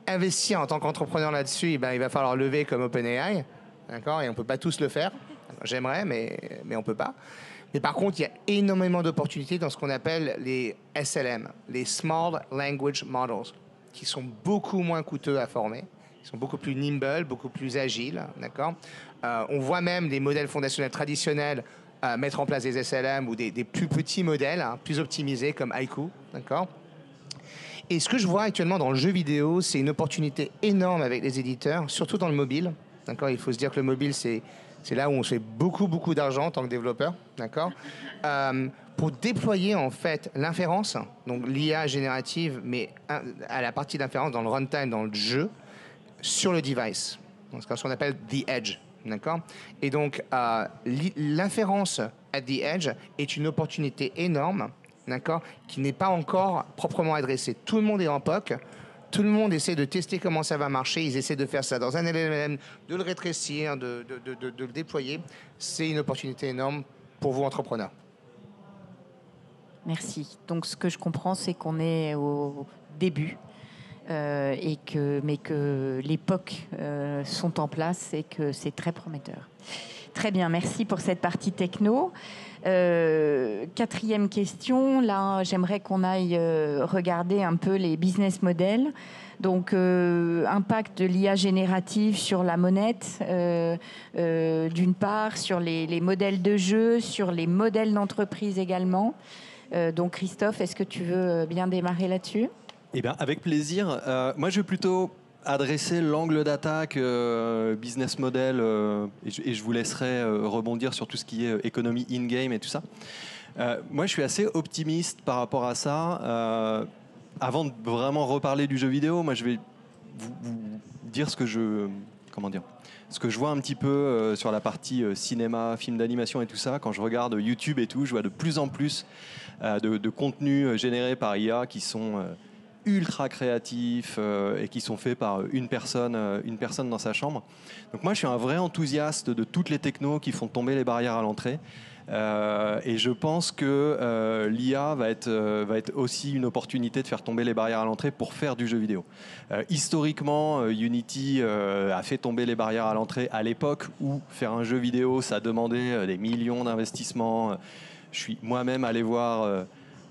investir en tant qu'entrepreneur là-dessus, il va falloir lever comme OpenAI. D'accord ? Et on ne peut pas tous le faire. J'aimerais, mais on ne peut pas. Mais par contre, il y a énormément d'opportunités dans ce qu'on appelle les SLM, les Small Language Models, qui sont beaucoup moins coûteux à former, ils sont beaucoup plus nimble, beaucoup plus agiles, d'accord ? On voit même des modèles fondationnels traditionnels mettre en place des SLM ou des plus petits modèles, plus optimisés comme Haiku, d'accord ? Et ce que je vois actuellement dans le jeu vidéo, c'est une opportunité énorme avec les éditeurs, surtout dans le mobile, d'accord ? Il faut se dire que le mobile, c'est là où on fait beaucoup d'argent en tant que développeur, d'accord ? Pour déployer en fait l'inférence, donc l'IA générative, mais à la partie d'inférence dans le runtime, dans le jeu, sur le device. Donc, c'est ce qu'on appelle the edge, d'accord ? Et donc l'inférence at the Edge est une opportunité énorme, d'accord, qui n'est pas encore proprement adressée. Tout le monde est en POC. Tout le monde essaie de tester comment ça va marcher. Ils essaient de faire ça dans un LLM, de le rétrécir, de le déployer. C'est une opportunité énorme pour vous, entrepreneurs. Merci. Donc, ce que je comprends, c'est qu'on est au début, mais que les POC sont en place et que c'est très prometteur. Très bien, merci pour cette partie techno. Quatrième question, là, j'aimerais qu'on aille regarder un peu les business models. Donc, impact de l'IA générative sur la monnette, d'une part, sur les modèles de jeu, sur les modèles d'entreprise également. Donc, Christophe, est-ce que tu veux bien démarrer là-dessus ? Eh bien, avec plaisir. Moi, je vais plutôt adresser l'angle d'attaque, business model, et je vous laisserai rebondir sur tout ce qui est économie in-game et tout ça. Moi, je suis assez optimiste par rapport à ça. Avant de vraiment reparler du jeu vidéo, moi, je vais vous dire ce que je vois un petit peu sur la partie cinéma, film d'animation et tout ça. Quand je regarde YouTube et tout, je vois de plus en plus de contenus générés par IA qui sont ultra créatifs et qui sont faits par une personne dans sa chambre. Donc moi, je suis un vrai enthousiaste de toutes les technos qui font tomber les barrières à l'entrée. Et je pense que l'IA va être aussi une opportunité de faire tomber les barrières à l'entrée pour faire du jeu vidéo. Historiquement, Unity a fait tomber les barrières à l'entrée à l'époque où faire un jeu vidéo, ça demandait des millions d'investissements. Je suis moi-même allé voir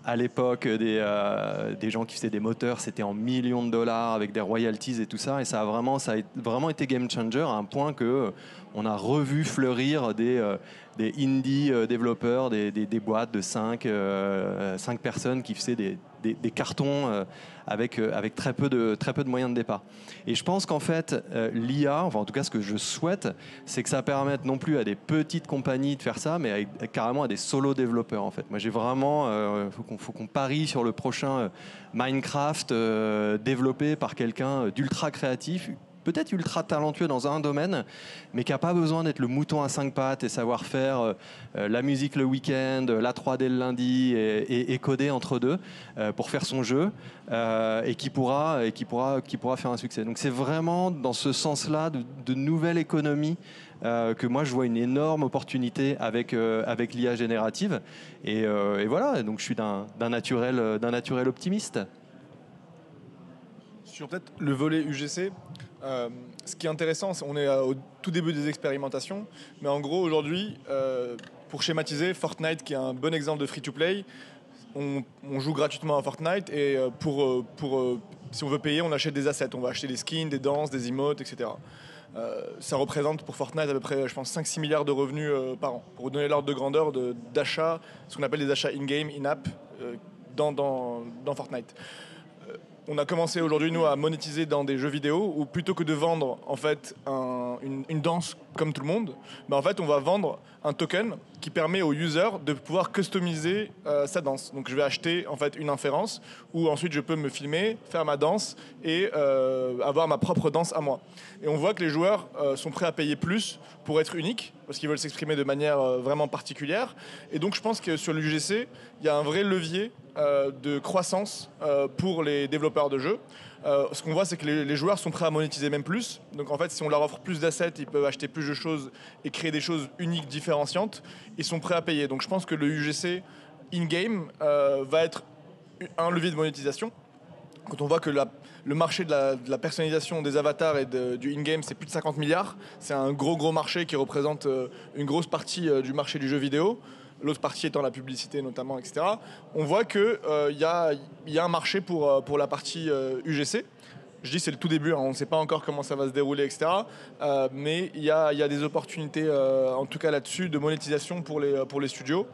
à l'époque des gens qui faisaient des moteurs, c'était en millions de dollars avec des royalties et tout ça. Et ça a vraiment été game changer à un point que on a revu fleurir des indie développeurs, des boîtes de 5 personnes qui faisaient des cartons avec très peu de moyens de départ. Et je pense qu'en fait, l'IA, enfin en tout cas ce que je souhaite, c'est que ça permette non plus à des petites compagnies de faire ça, mais carrément à des solo développeurs en fait. Moi j'ai vraiment, faut qu'on parie sur le prochain Minecraft développé par quelqu'un d'ultra créatif, peut-être ultra talentueux dans un domaine, mais qui n'a pas besoin d'être le mouton à 5 pattes et savoir faire la musique le week-end, la 3D le lundi et coder entre deux pour faire son jeu et qui pourra faire un succès. Donc c'est vraiment dans ce sens-là de nouvelle économie que moi je vois une énorme opportunité avec l'IA générative et voilà, donc je suis d'un naturel optimiste. Sur peut-être le volet UGC, ce qui est intéressant, on est au tout début des expérimentations, mais en gros aujourd'hui, pour schématiser, Fortnite qui est un bon exemple de free-to-play, on joue gratuitement à Fortnite et si on veut payer, on achète des assets, on va acheter des skins, des danses, des emotes, etc. Ça représente pour Fortnite à peu près, je pense, 5-6 milliards de revenus par an. Pour vous donner l'ordre de grandeur d'achat, ce qu'on appelle des achats in-game, in-app, dans Fortnite. On a commencé aujourd'hui, nous, à monétiser dans des jeux vidéo où plutôt que de vendre en fait une danse comme tout le monde, en fait, on va vendre un token qui permet au user de pouvoir customiser sa danse. Donc, je vais acheter en fait une inférence où ensuite je peux me filmer, faire ma danse et avoir ma propre danse à moi. Et on voit que les joueurs sont prêts à payer plus pour être uniques parce qu'ils veulent s'exprimer de manière vraiment particulière. Et donc, je pense que sur l'UGC, il y a un vrai levier de croissance pour les développeurs de jeux. Ce qu'on voit, c'est que les joueurs sont prêts à monétiser même plus. Donc en fait, si on leur offre plus d'assets, ils peuvent acheter plus de choses et créer des choses uniques, différenciantes. Ils sont prêts à payer. Donc je pense que le UGC in-game va être un levier de monétisation. Quand on voit que le marché de la personnalisation des avatars et du in-game, c'est plus de 50 milliards. C'est un gros marché qui représente une grosse partie du marché du jeu vidéo. L'autre partie étant la publicité notamment, etc. On voit qu'il y a un marché pour la partie UGC. Je dis c'est le tout début, hein, on ne sait pas encore comment ça va se dérouler, etc. Mais il y a des opportunités, en tout cas là-dessus, de monétisation pour les studios.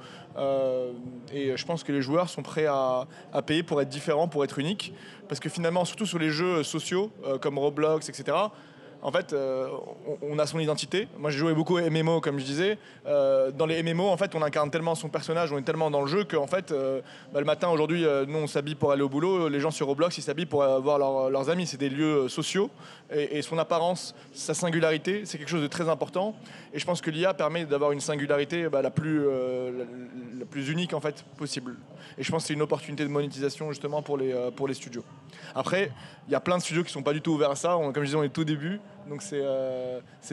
Et je pense que les joueurs sont prêts à payer pour être différents, pour être uniques. Parce que finalement, surtout sur les jeux sociaux, comme Roblox, etc., En fait, on a son identité. Moi, j'ai joué beaucoup à MMO, comme je disais. Dans les MMO, en fait, on incarne tellement son personnage, on est tellement dans le jeu qu'en fait, le matin, aujourd'hui, nous, on s'habille pour aller au boulot. Les gens sur Roblox, ils s'habillent pour voir leurs amis. C'est des lieux sociaux. Et son apparence, sa singularité, c'est quelque chose de très important. Et je pense que l'IA permet d'avoir une singularité la plus unique, en fait, possible. Et je pense que c'est une opportunité de monétisation, justement, pour les studios. Après, il y a plein de studios qui ne sont pas du tout ouverts à ça. Comme je disais, on est tout début. Donc c'est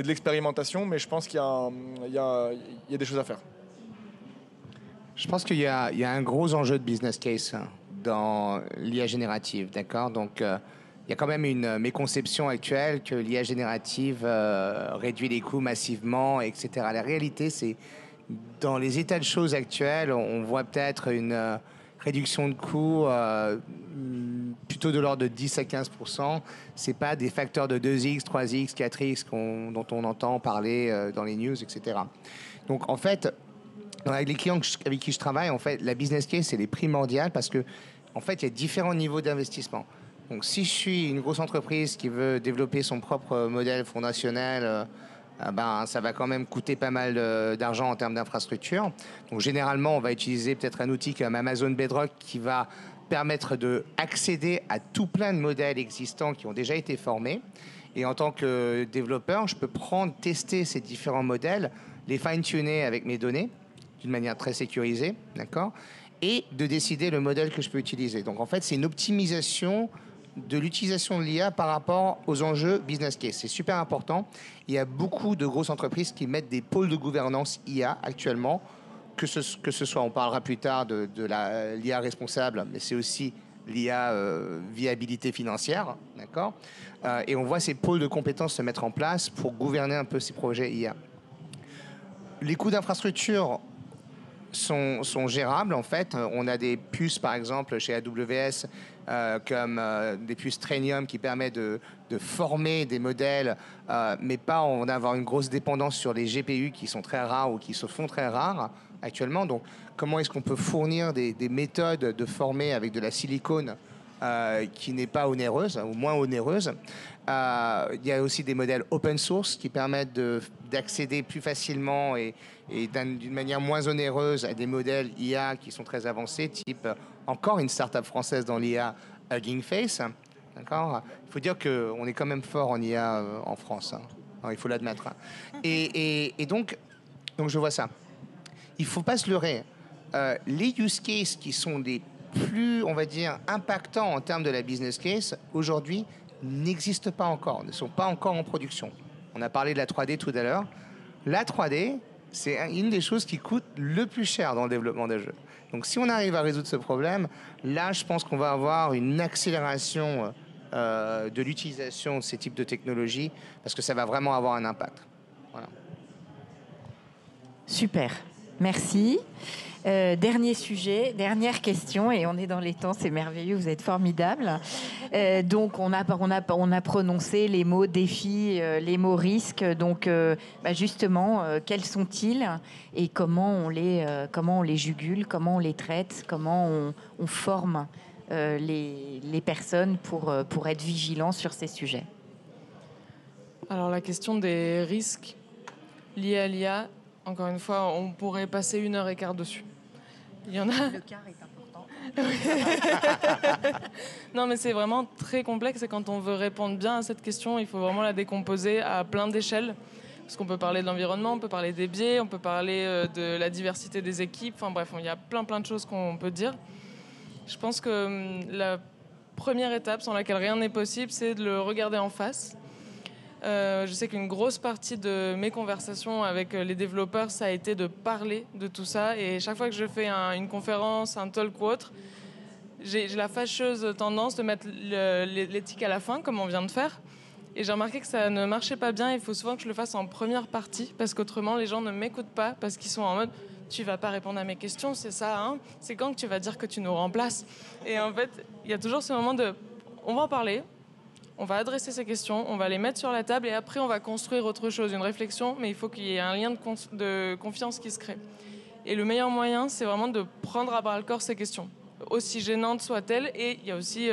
de l'expérimentation, mais je pense qu'il y a des choses à faire. Je pense qu'il y a un gros enjeu de business case dans l'IA générative, d'accord? Donc, il y a quand même une méconception actuelle que l'IA générative réduit les coûts massivement, etc. La réalité, c'est dans les états de choses actuels, on voit peut-être une réduction de coûts plutôt de l'ordre de 10 à 15%. Ce n'est pas des facteurs de 2x, 3x, 4x dont on entend parler dans les news, etc. Donc, en fait, avec les clients avec qui je travaille, en fait, la business case, elle est primordiale parce que, en fait, il y a différents niveaux d'investissement. Donc, si je suis une grosse entreprise qui veut développer son propre modèle fondationnel, ça va quand même coûter pas mal d'argent en termes d'infrastructure. Donc, généralement, on va utiliser peut-être un outil comme Amazon Bedrock qui va permettre d'accéder à tout plein de modèles existants qui ont déjà été formés. Et en tant que développeur, je peux tester ces différents modèles, les fine-tuner avec mes données d'une manière très sécurisée, d'accord, et de décider le modèle que je peux utiliser. Donc, en fait, c'est une optimisation de l'utilisation de l'IA par rapport aux enjeux business case. C'est super important. Il y a beaucoup de grosses entreprises qui mettent des pôles de gouvernance IA actuellement, que ce soit, on parlera plus tard de l'IA responsable, mais c'est aussi l'IA viabilité financière, d'accord. Et on voit ces pôles de compétences se mettre en place pour gouverner un peu ces projets IA. Les coûts d'infrastructure sont gérables, en fait. On a des puces, par exemple, chez AWS, comme des puces Trainium qui permettent de former des modèles, mais pas en avoir une grosse dépendance sur les GPU qui sont très rares ou qui se font très rares actuellement. Donc, comment est-ce qu'on peut fournir des méthodes de former avec de la silicone qui n'est pas onéreuse ou moins onéreuse. Il y a aussi des modèles open source qui permettent d'accéder plus facilement et d'une manière moins onéreuse à des modèles IA qui sont très avancés, type encore une start-up française dans l'IA, Hugging Face. D'accord. Il faut dire qu'on est quand même fort en IA en France. Alors, il faut l'admettre. Et donc, je vois ça. Il ne faut pas se leurrer. Les use cases qui sont des plus, on va dire, impactants en termes de la business case, aujourd'hui, n'existent pas encore, ne sont pas encore en production. On a parlé de la 3D tout à l'heure. La 3D, c'est une des choses qui coûte le plus cher dans le développement des jeux. Donc, si on arrive à résoudre ce problème, là, je pense qu'on va avoir une accélération de l'utilisation de ces types de technologies, parce que ça va vraiment avoir un impact. Voilà. Super, merci. Dernier sujet, dernière question, et on est dans les temps, c'est merveilleux, vous êtes formidables. Donc, on a prononcé les mots défis, les mots risques. Donc, justement, quels sont-ils et comment on les jugule, comment on les traite, comment on forme les personnes pour être vigilants sur ces sujets? Alors, la question des risques liés à l'IA, encore une fois, on pourrait passer 1h15 dessus. Il y en a... Le quart est important. Non, mais c'est vraiment très complexe et quand on veut répondre bien à cette question, il faut vraiment la décomposer à plein d'échelles. Parce qu'on peut parler de l'environnement, on peut parler des biais, on peut parler de la diversité des équipes. Enfin bref, il y a plein de choses qu'on peut dire. Je pense que la première étape sans laquelle rien n'est possible, c'est de le regarder en face. Je sais qu'une grosse partie de mes conversations avec les développeurs, ça a été de parler de tout ça. Et chaque fois que je fais une conférence, un talk ou autre, j'ai la fâcheuse tendance de mettre l'éthique à la fin, comme on vient de faire. Et j'ai remarqué que ça ne marchait pas bien. Il faut souvent que je le fasse en première partie, parce qu'autrement, les gens ne m'écoutent pas, parce qu'ils sont en mode « tu vas pas répondre à mes questions, c'est ça, hein ? C'est quand que tu vas dire que tu nous remplaces ?» Et en fait, il y a toujours ce moment de « on va en parler ». On va adresser ces questions, on va les mettre sur la table et après on va construire autre chose, une réflexion, mais il faut qu'il y ait un lien de confiance qui se crée. Et le meilleur moyen, c'est vraiment de prendre à bras le corps ces questions, aussi gênantes soient-elles. Et il y a aussi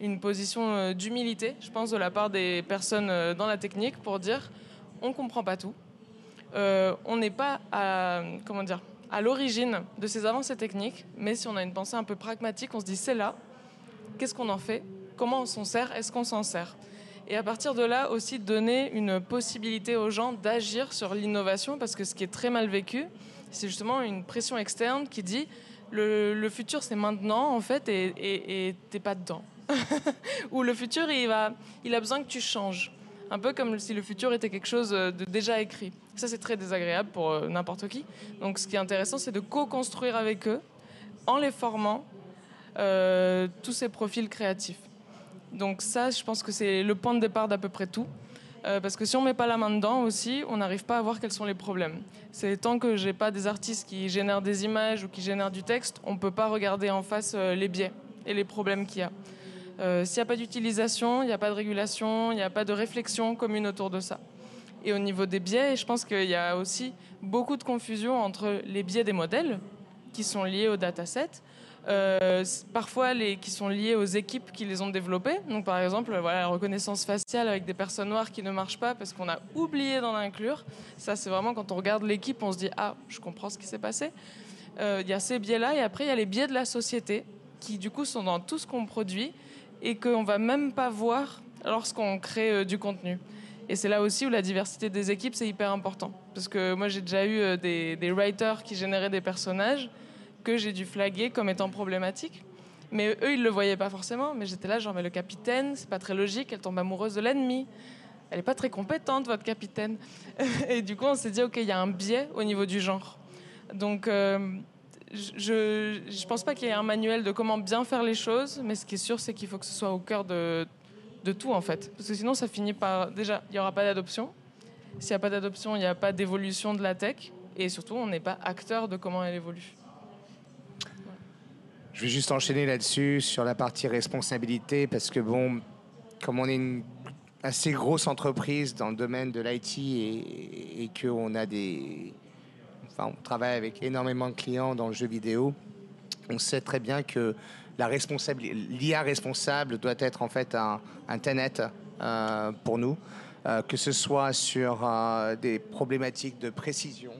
une position d'humilité, je pense, de la part des personnes dans la technique pour dire on ne comprend pas tout. On n'est pas à l'origine de ces avancées techniques, mais si on a une pensée un peu pragmatique, on se dit c'est là, qu'est-ce qu'on en fait, comment on s'en sert, est-ce qu'on s'en sert. Et à partir de là aussi donner une possibilité aux gens d'agir sur l'innovation, parce que ce qui est très mal vécu, c'est justement une pression externe qui dit le futur c'est maintenant en fait et t'es pas dedans. Ou le futur il a besoin que tu changes. Un peu comme si le futur était quelque chose de déjà écrit. Ça, c'est très désagréable pour n'importe qui. Donc, ce qui est intéressant, c'est de co-construire avec eux, en les formant, tous ces profils créatifs. Donc ça, je pense que c'est le point de départ d'à peu près tout. Parce que si on ne met pas la main dedans aussi, on n'arrive pas à voir quels sont les problèmes. C'est tant que j'ai pas des artistes qui génèrent des images ou qui génèrent du texte, on ne peut pas regarder en face les biais et les problèmes qu'il y a. S'il n'y a pas d'utilisation, il n'y a pas de régulation, il n'y a pas de réflexion commune autour de ça. Et au niveau des biais, je pense qu'il y a aussi beaucoup de confusion entre les biais des modèles, qui sont liés aux datasets, parfois qui sont liés aux équipes qui les ont développés. Donc par exemple, voilà, la reconnaissance faciale avec des personnes noires qui ne marche pas parce qu'on a oublié d'en inclure. Ça, c'est vraiment quand on regarde l'équipe, on se dit « Ah, je comprends ce qui s'est passé ». Il y a ces biais-là, et après, il y a les biais de la société, qui du coup sont dans tout ce qu'on produit, et qu'on ne va même pas voir lorsqu'on crée du contenu. Et c'est là aussi où la diversité des équipes, c'est hyper important. Parce que moi, j'ai déjà eu des writers qui généraient des personnages que j'ai dû flaguer comme étant problématiques. Mais eux, ils ne le voyaient pas forcément. Mais j'étais là, genre, mais le capitaine, c'est pas très logique, elle tombe amoureuse de l'ennemi. Elle n'est pas très compétente, votre capitaine. Et du coup, on s'est dit, OK, il y a un biais au niveau du genre. Donc... je ne pense pas qu'il y ait un manuel de comment bien faire les choses, mais ce qui est sûr, c'est qu'il faut que ce soit au cœur de tout, en fait. Parce que sinon, ça finit par... Déjà, il n'y aura pas d'adoption. S'il n'y a pas d'adoption, il n'y a pas d'évolution de la tech. Et surtout, on n'est pas acteur de comment elle évolue. Je vais juste enchaîner là-dessus, sur la partie responsabilité, parce que, bon, comme on est une assez grosse entreprise dans le domaine de l'IT et qu'on a on travaille avec énormément de clients dans le jeu vidéo, on sait très bien que l'IA responsable doit être en fait un tenet pour nous, que ce soit sur des problématiques de précision,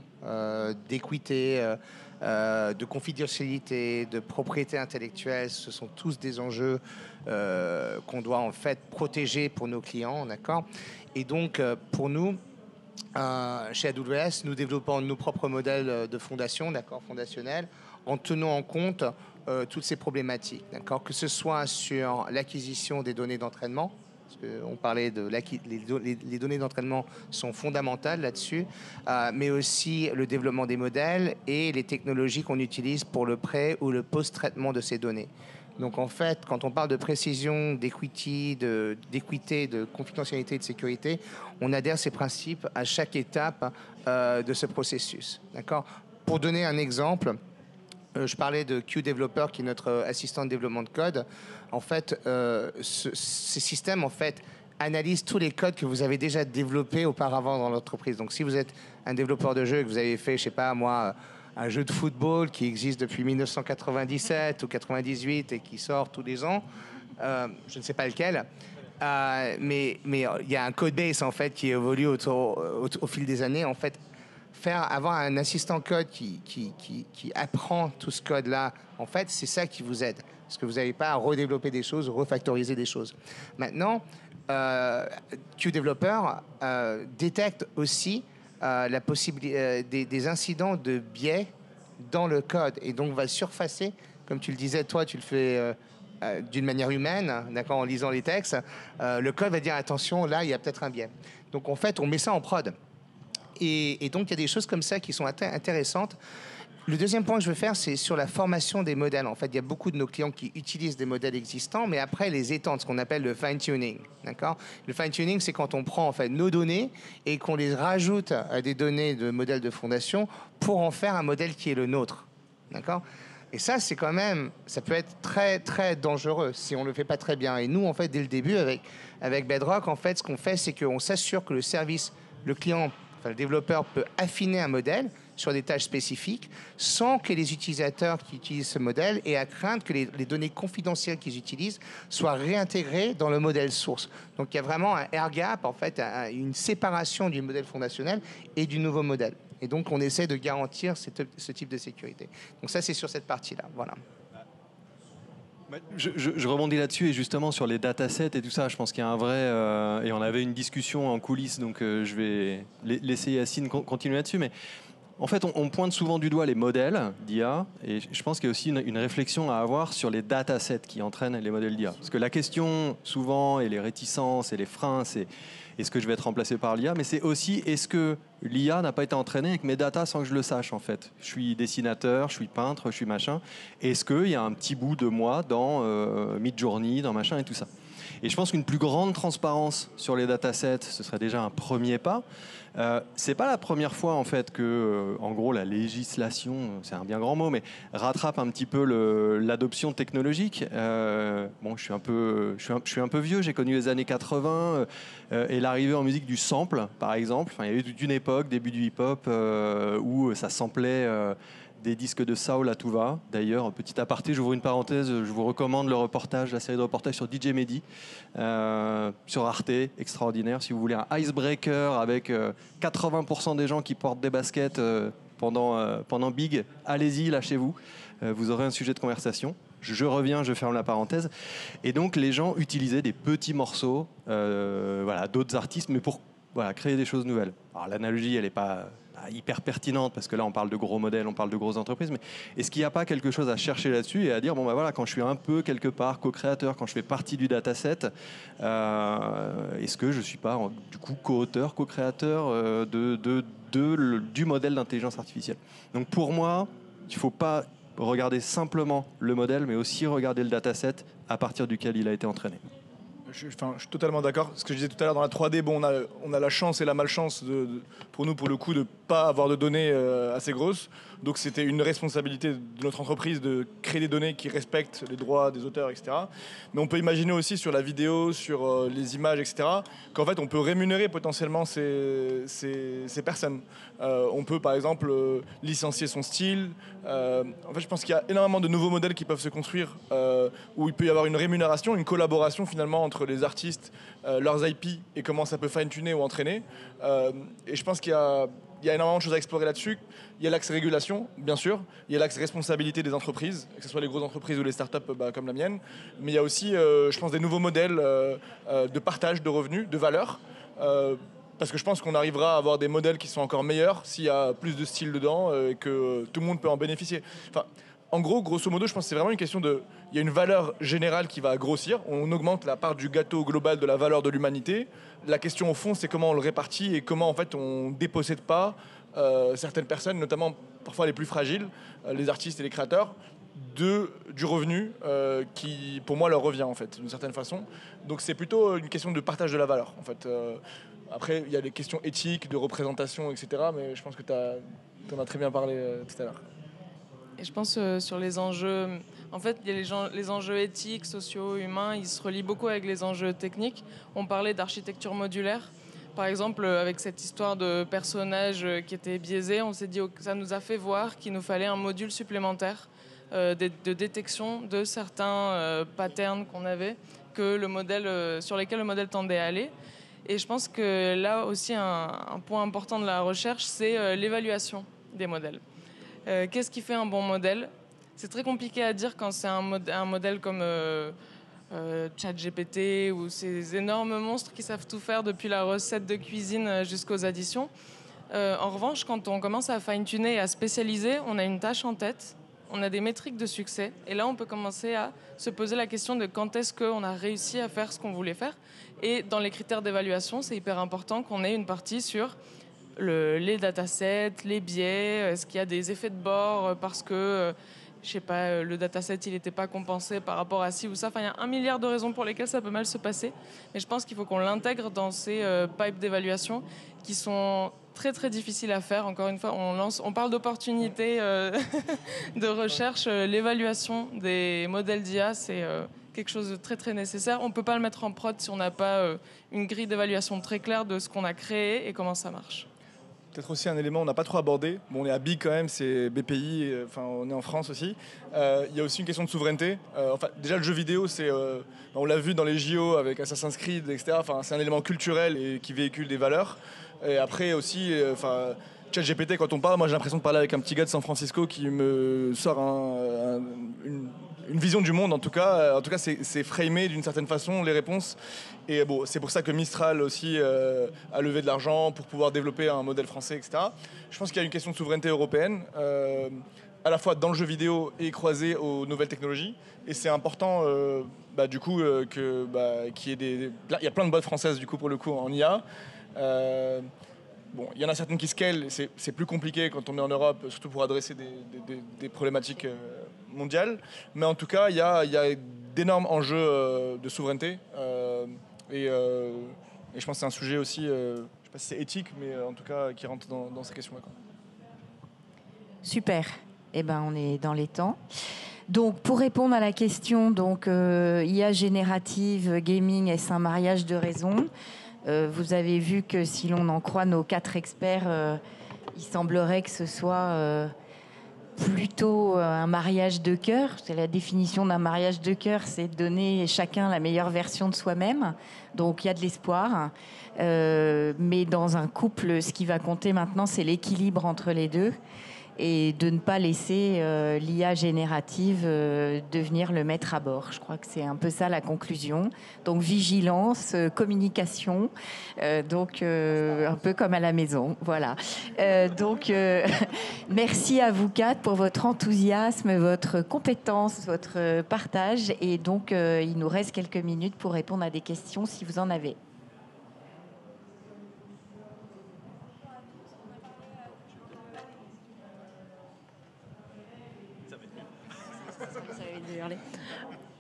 d'équité, de confidentialité, de propriété intellectuelle. Ce sont tous des enjeux qu'on doit en fait protéger pour nos clients, d'accord ? Et donc pour nous, chez AWS, nous développons nos propres modèles de fondation, d'accord, fondationnels, en tenant en compte toutes ces problématiques, d'accord, que ce soit sur l'acquisition des données d'entraînement, parce qu'on parlait de les données d'entraînement sont fondamentales là-dessus, mais aussi le développement des modèles et les technologies qu'on utilise pour le pré- ou le post-traitement de ces données. Donc en fait, quand on parle de précision, d'équité, de confidentialité et de sécurité, on adhère ces principes à chaque étape de ce processus. D'accord ? Pour donner un exemple, je parlais de QDeveloper, qui est notre assistant de développement de code. En fait, ces systèmes en fait, analysent tous les codes que vous avez déjà développés auparavant dans l'entreprise. Donc si vous êtes un développeur de jeu et que vous avez fait, je sais pas moi, un jeu de football qui existe depuis 1997 ou 98 et qui sort tous les ans, je ne sais pas lequel, mais il y a un code base en fait qui évolue au fil des années. En fait, avoir un assistant code qui apprend tout ce code-là, en fait, c'est ça qui vous aide. Parce que vous n'avez pas à redévelopper des choses, refactoriser des choses. Maintenant, QDeveloper détecte aussi la possibilité des incidents de biais dans le code et donc va surfacer, comme tu le disais, toi tu le fais d'une manière humaine, d'accord, en lisant les textes, le code va dire attention, là il y a peut-être un biais. Donc en fait on met ça en prod et donc il y a des choses comme ça qui sont intéressantes. Le deuxième point que je veux faire, c'est sur la formation des modèles. En fait, il y a beaucoup de nos clients qui utilisent des modèles existants, mais après les étendent, ce qu'on appelle le fine-tuning. D'accord ? Le fine-tuning, c'est quand on prend en fait nos données et qu'on les rajoute à des données de modèles de fondation pour en faire un modèle qui est le nôtre. D'accord ? Et ça, c'est quand même, ça peut être très très dangereux si on le fait pas très bien. Et nous, en fait, dès le début, avec Bedrock, en fait, ce qu'on fait, c'est qu'on s'assure que le service, le client, enfin le développeur peut affiner un modèle sur des tâches spécifiques sans que les utilisateurs qui utilisent ce modèle aient à craindre que les données confidentielles qu'ils utilisent soient réintégrées dans le modèle source. Donc il y a vraiment un air gap, en fait, une séparation du modèle fondationnel et du nouveau modèle. Et donc on essaie de garantir ce type de sécurité. Donc ça, c'est sur cette partie-là. Voilà. Je rebondis là-dessus et justement sur les datasets et tout ça, je pense qu'il y a un vrai... et on avait une discussion en coulisses, donc je vais laisser Yacine continuer là-dessus. Mais en fait, on pointe souvent du doigt les modèles d'IA et je pense qu'il y a aussi une réflexion à avoir sur les datasets qui entraînent les modèles d'IA. Parce que la question, souvent, et les réticences et les freins, c'est est-ce que je vais être remplacé par l'IA? Mais c'est aussi est-ce que l'IA n'a pas été entraînée avec mes datas sans que je le sache, en fait. Je suis dessinateur, je suis peintre, je suis machin. Est-ce qu'il y a un petit bout de moi dans Midjourney, dans machin et tout ça? Et je pense qu'une plus grande transparence sur les datasets, ce serait déjà un premier pas. C'est pas la première fois en fait que, en gros, la législation, c'est un bien grand mot, mais rattrape un petit peu l'adoption technologique. Bon, je suis un peu vieux. J'ai connu les années 80 et l'arrivée en musique du sample, par exemple. Enfin, il y a eu toute une époque, début du hip-hop, où ça samplait des disques de soul à tout va. D'ailleurs, petit aparté, j'ouvre une parenthèse, je vous recommande le reportage, la série de reportages sur DJ Mehdi, sur Arte, extraordinaire. Si vous voulez un icebreaker avec 80% des gens qui portent des baskets pendant Big, allez-y, lâchez-vous. Vous aurez un sujet de conversation. Je reviens, je ferme la parenthèse. Et donc, les gens utilisaient des petits morceaux d'autres artistes, mais pour créer des choses nouvelles. Alors, l'analogie, elle n'est pas hyper pertinente parce que là on parle de gros modèles, on parle de grosses entreprises, mais est-ce qu'il n'y a pas quelque chose à chercher là-dessus et à dire quand je suis un peu quelque part co-créateur, quand je fais partie du dataset, est-ce que je suis pas du coup co-auteur, co-créateur du modèle d'intelligence artificielle? Donc pour moi, il ne faut pas regarder simplement le modèle, mais aussi regarder le dataset à partir duquel il a été entraîné. Je suis totalement d'accord. Ce que je disais tout à l'heure, dans la 3D, on a la chance et la malchance, pour nous, pour le coup, de ne pas avoir de données assez grosses. Donc c'était une responsabilité de notre entreprise de créer des données qui respectent les droits des auteurs, etc. Mais on peut imaginer aussi sur la vidéo, sur les images, etc., qu'en fait, on peut rémunérer potentiellement ces personnes. On peut, par exemple, licencier son style. En fait, je pense qu'il y a énormément de nouveaux modèles qui peuvent se construire où il peut y avoir une rémunération, une collaboration finalement entre les artistes, leurs IP et comment ça peut fine-tuner ou entraîner. Et je pense qu'il y a énormément de choses à explorer là-dessus. Il y a l'axe régulation, bien sûr. Il y a l'axe responsabilité des entreprises, que ce soit les grosses entreprises ou les startups comme la mienne. Mais il y a aussi, je pense, des nouveaux modèles de partage de revenus, de valeur. Parce que je pense qu'on arrivera à avoir des modèles qui sont encore meilleurs s'il y a plus de styles dedans et que tout le monde peut en bénéficier. Enfin, en gros, grosso modo, je pense que c'est vraiment une question de... Il y a une valeur générale qui va grossir. On augmente la part du gâteau global de la valeur de l'humanité. La question, au fond, c'est comment on le répartit et comment, en fait, on ne dépossède pas certaines personnes, notamment parfois les plus fragiles, les artistes et les créateurs, du revenu qui, pour moi, leur revient, en fait, d'une certaine façon. Donc, c'est plutôt une question de partage de la valeur, en fait. Après, il y a des questions éthiques, de représentation, etc. Mais je pense que tu en as très bien parlé tout à l'heure. Et je pense sur les enjeux, en fait, il y a les enjeux éthiques, sociaux, humains, ils se relient beaucoup avec les enjeux techniques. On parlait d'architecture modulaire. Par exemple, avec cette histoire de personnages qui étaient biaisés, on s'est dit que ça nous a fait voir qu'il nous fallait un module supplémentaire de détection de certains patterns qu'on avait, sur lesquels le modèle tendait à aller. Et je pense que là aussi, un point important de la recherche, c'est l'évaluation des modèles. Qu'est-ce qui fait un bon modèle? C'est très compliqué à dire quand c'est un modèle comme ChatGPT ou ces énormes monstres qui savent tout faire depuis la recette de cuisine jusqu'aux additions. En revanche, quand on commence à fine-tuner et à spécialiser, on a une tâche en tête, on a des métriques de succès. Et là, on peut commencer à se poser la question de quand est-ce qu'on a réussi à faire ce qu'on voulait faire. Et dans les critères d'évaluation, c'est hyper important qu'on ait une partie sur les datasets, les biais, est-ce qu'il y a des effets de bord parce que, je sais pas, le dataset il n'était pas compensé par rapport à ci ou ça. Enfin, il y a 1 milliard de raisons pour lesquelles ça peut mal se passer. Mais je pense qu'il faut qu'on l'intègre dans ces pipes d'évaluation qui sont très très difficiles à faire. Encore une fois, on parle d'opportunités de recherche. L'évaluation des modèles d'IA, c'est quelque chose de très très nécessaire. On ne peut pas le mettre en prod si on n'a pas une grille d'évaluation très claire de ce qu'on a créé et comment ça marche. peut-être aussi un élément on n'a pas trop abordé. Bon, on est à BIG quand même, c'est BPI, enfin on est en France aussi. Il y a aussi une question de souveraineté. Enfin, déjà le jeu vidéo, on l'a vu dans les JO avec Assassin's Creed, etc. Enfin, c'est un élément culturel et qui véhicule des valeurs. Et après aussi, ChatGPT, quand on parle, moi j'ai l'impression de parler avec un petit gars de San Francisco qui me sort une vision du monde. En tout cas, c'est framé d'une certaine façon les réponses. Et bon, c'est pour ça que Mistral aussi a levé de l'argent pour pouvoir développer un modèle français, etc. Je pense qu'il y a une question de souveraineté européenne, à la fois dans le jeu vidéo et croisée aux nouvelles technologies. Et c'est important, qu'il y ait il y a plein de boîtes françaises du coup pour le coup en IA. Bon, il y en a certaines qui scalent, c'est plus compliqué quand on est en Europe, surtout pour adresser des problématiques mondiales. Mais en tout cas, il y a d'énormes enjeux de souveraineté. Et je pense que c'est un sujet aussi, je ne sais pas si c'est éthique, mais en tout cas qui rentre dans ces questions-là. Super. Eh ben, on est dans les temps. Donc, pour répondre à la question, IA générative, gaming, est-ce un mariage de raison ? Vous avez vu que si l'on en croit nos 4 experts, il semblerait que ce soit plutôt un mariage de cœur. C'est la définition d'un mariage de cœur, c'est donner chacun la meilleure version de soi-même. Donc il y a de l'espoir. Mais dans un couple, ce qui va compter maintenant, c'est l'équilibre entre les deux. Et de ne pas laisser l'IA générative devenir le maître à bord. Je crois que c'est un peu ça la conclusion. Donc vigilance, communication, un peu comme à la maison. Voilà. Merci à vous 4 pour votre enthousiasme, votre compétence, votre partage. Et donc, il nous reste quelques minutes pour répondre à des questions si vous en avez.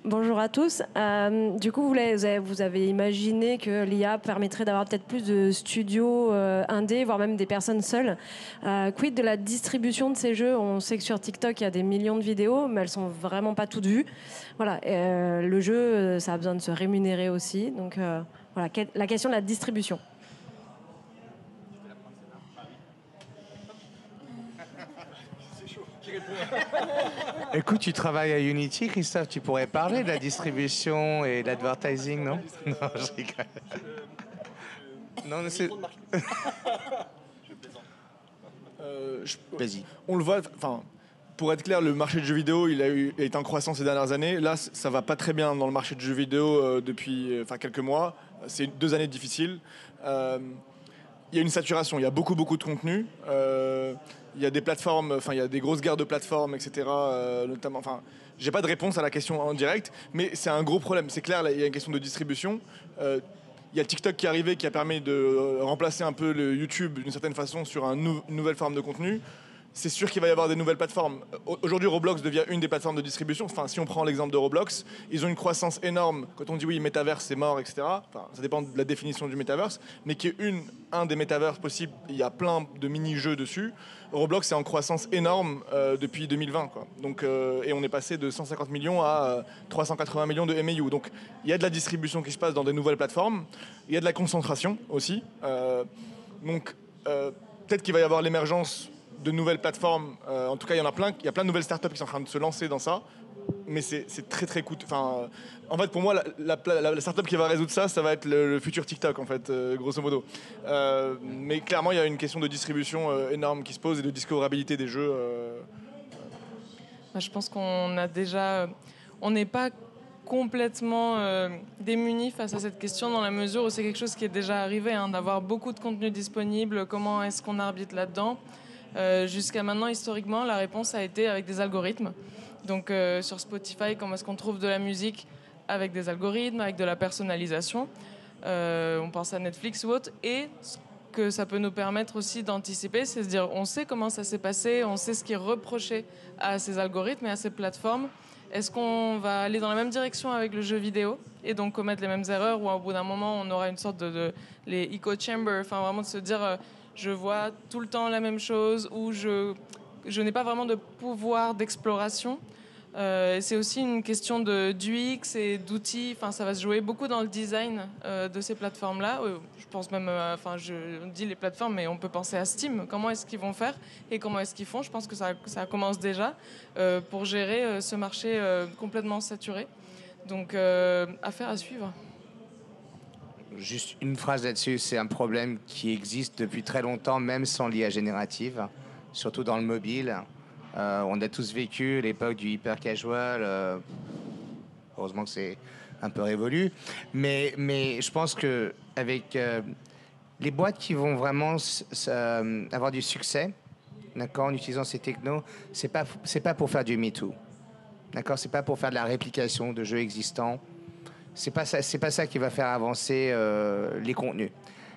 Bonjour à tous. Du coup, vous avez imaginé que l'IA permettrait d'avoir peut-être plus de studios indés, voire même des personnes seules. Quid de la distribution de ces jeux ? On sait que sur TikTok, il y a des millions de vidéos, mais elles sont vraiment pas toutes vues. Voilà. Le jeu, ça a besoin de se rémunérer aussi. Donc, voilà, la question de la distribution. Écoute, tu travailles à Unity, Christophe, tu pourrais parler de la distribution et de l'advertising, non? Non, je rigole. Non, mais c'est... Vas-y. On le voit, pour être clair, le marché de jeux vidéo, il est en croissance ces dernières années. Là, ça va pas très bien dans le marché de jeux vidéo depuis quelques mois. C'est 2 années difficiles. Il y a une saturation, il y a beaucoup de contenu. Il y a des plateformes, il y a des grosses guerres de plateformes, etc. Notamment, j'ai pas de réponse à la question en direct, mais c'est un gros problème. C'est clair, là, il y a une question de distribution. Il y a TikTok qui est arrivé, qui a permis de remplacer un peu le YouTube d'une certaine façon sur une nouvelle forme de contenu. C'est sûr qu'il va y avoir des nouvelles plateformes. Aujourd'hui, Roblox devient une des plateformes de distribution. Si on prend l'exemple de Roblox, ils ont une croissance énorme. Quand on dit oui, métaverse, c'est mort, etc. Ça dépend de la définition du métaverse, mais qui est un des métaverses possibles. Il y a plein de mini-jeux dessus. Roblox est en croissance énorme depuis 2020, quoi. Donc, et on est passé de 150 millions à 380 millions de MAU. Donc, il y a de la distribution qui se passe dans des nouvelles plateformes. Il y a de la concentration aussi. Peut-être qu'il va y avoir l'émergence de nouvelles plateformes. En tout cas, il y a plein de nouvelles startups qui sont en train de se lancer dans ça. Mais c'est très coûteux. En fait, pour moi, la startup qui va résoudre ça va être le futur TikTok, en fait, grosso modo. Mais clairement, il y a une question de distribution énorme qui se pose et de discoverabilité des jeux. Je pense qu'on n'est pas complètement démunis face à cette question dans la mesure où c'est quelque chose qui est déjà arrivé, d'avoir beaucoup de contenu disponible. Comment est-ce qu'on arbitre là-dedans ? Jusqu'à maintenant, historiquement, la réponse a été avec des algorithmes. Donc sur Spotify, comment est-ce qu'on trouve de la musique avec des algorithmes, avec de la personnalisation. On pense à Netflix ou autre. Et ce que ça peut nous permettre aussi d'anticiper, c'est se dire, on sait comment ça s'est passé, on sait ce qui est reproché à ces algorithmes et à ces plateformes. Est-ce qu'on va aller dans la même direction avec le jeu vidéo et donc commettre les mêmes erreurs, ou au bout d'un moment, on aura une sorte les echo chambers, vraiment de se dire... je vois tout le temps la même chose, ou je n'ai pas vraiment de pouvoir d'exploration. C'est aussi une question d'UX et d'outils. Enfin, ça va se jouer beaucoup dans le design de ces plateformes-là. Je pense même, je dis les plateformes, mais on peut penser à Steam. Comment est-ce qu'ils vont faire et comment est-ce qu'ils font? Je pense que ça commence déjà pour gérer ce marché complètement saturé. Donc, affaire à suivre. Juste une phrase là-dessus, c'est un problème qui existe depuis très longtemps, même sans l'IA générative, surtout dans le mobile. On a tous vécu l'époque du hyper casual. Heureusement que c'est un peu révolu, mais je pense que avec les boîtes qui vont vraiment avoir du succès, d'accord, en utilisant ces technos, c'est pas pour faire du Me Too, d'accord, c'est pas pour faire de la réplication de jeux existants. C'est pas ça qui va faire avancer les contenus.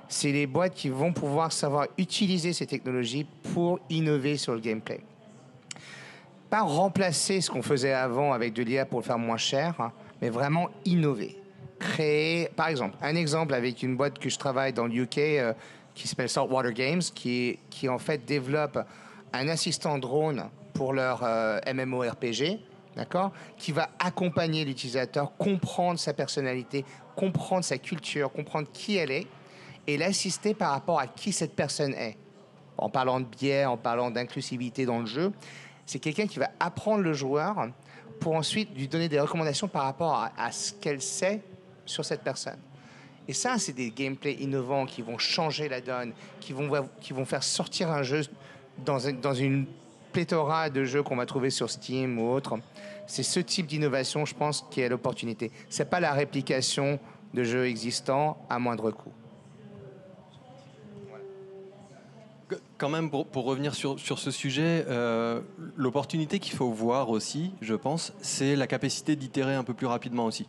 C'est les boîtes qui vont pouvoir savoir utiliser ces technologies pour innover sur le gameplay. Pas remplacer ce qu'on faisait avant avec de l'IA pour le faire moins cher, hein, mais vraiment innover. Créer, par exemple, un exemple avec une boîte que je travaille dans le UK qui s'appelle Saltwater Games, qui en fait développe un assistant drone pour leur MMORPG, d'accord, qui va accompagner l'utilisateur, comprendre sa personnalité, comprendre sa culture, comprendre qui elle est, et l'assister par rapport à qui cette personne est. En parlant de biais, en parlant d'inclusivité dans le jeu, c'est quelqu'un qui va apprendre le joueur pour ensuite lui donner des recommandations par rapport à ce qu'elle sait sur cette personne. Et ça, c'est des gameplays innovants qui vont changer la donne, qui vont faire sortir un jeu dans une pléthora de jeux qu'on va trouver sur Steam ou autre. C'est ce type d'innovation, je pense, qui est l'opportunité. C'est pas la réplication de jeux existants à moindre coût. Quand même, pour revenir sur ce sujet, l'opportunité qu'il faut voir aussi, je pense, c'est la capacité d'itérer un peu plus rapidement aussi.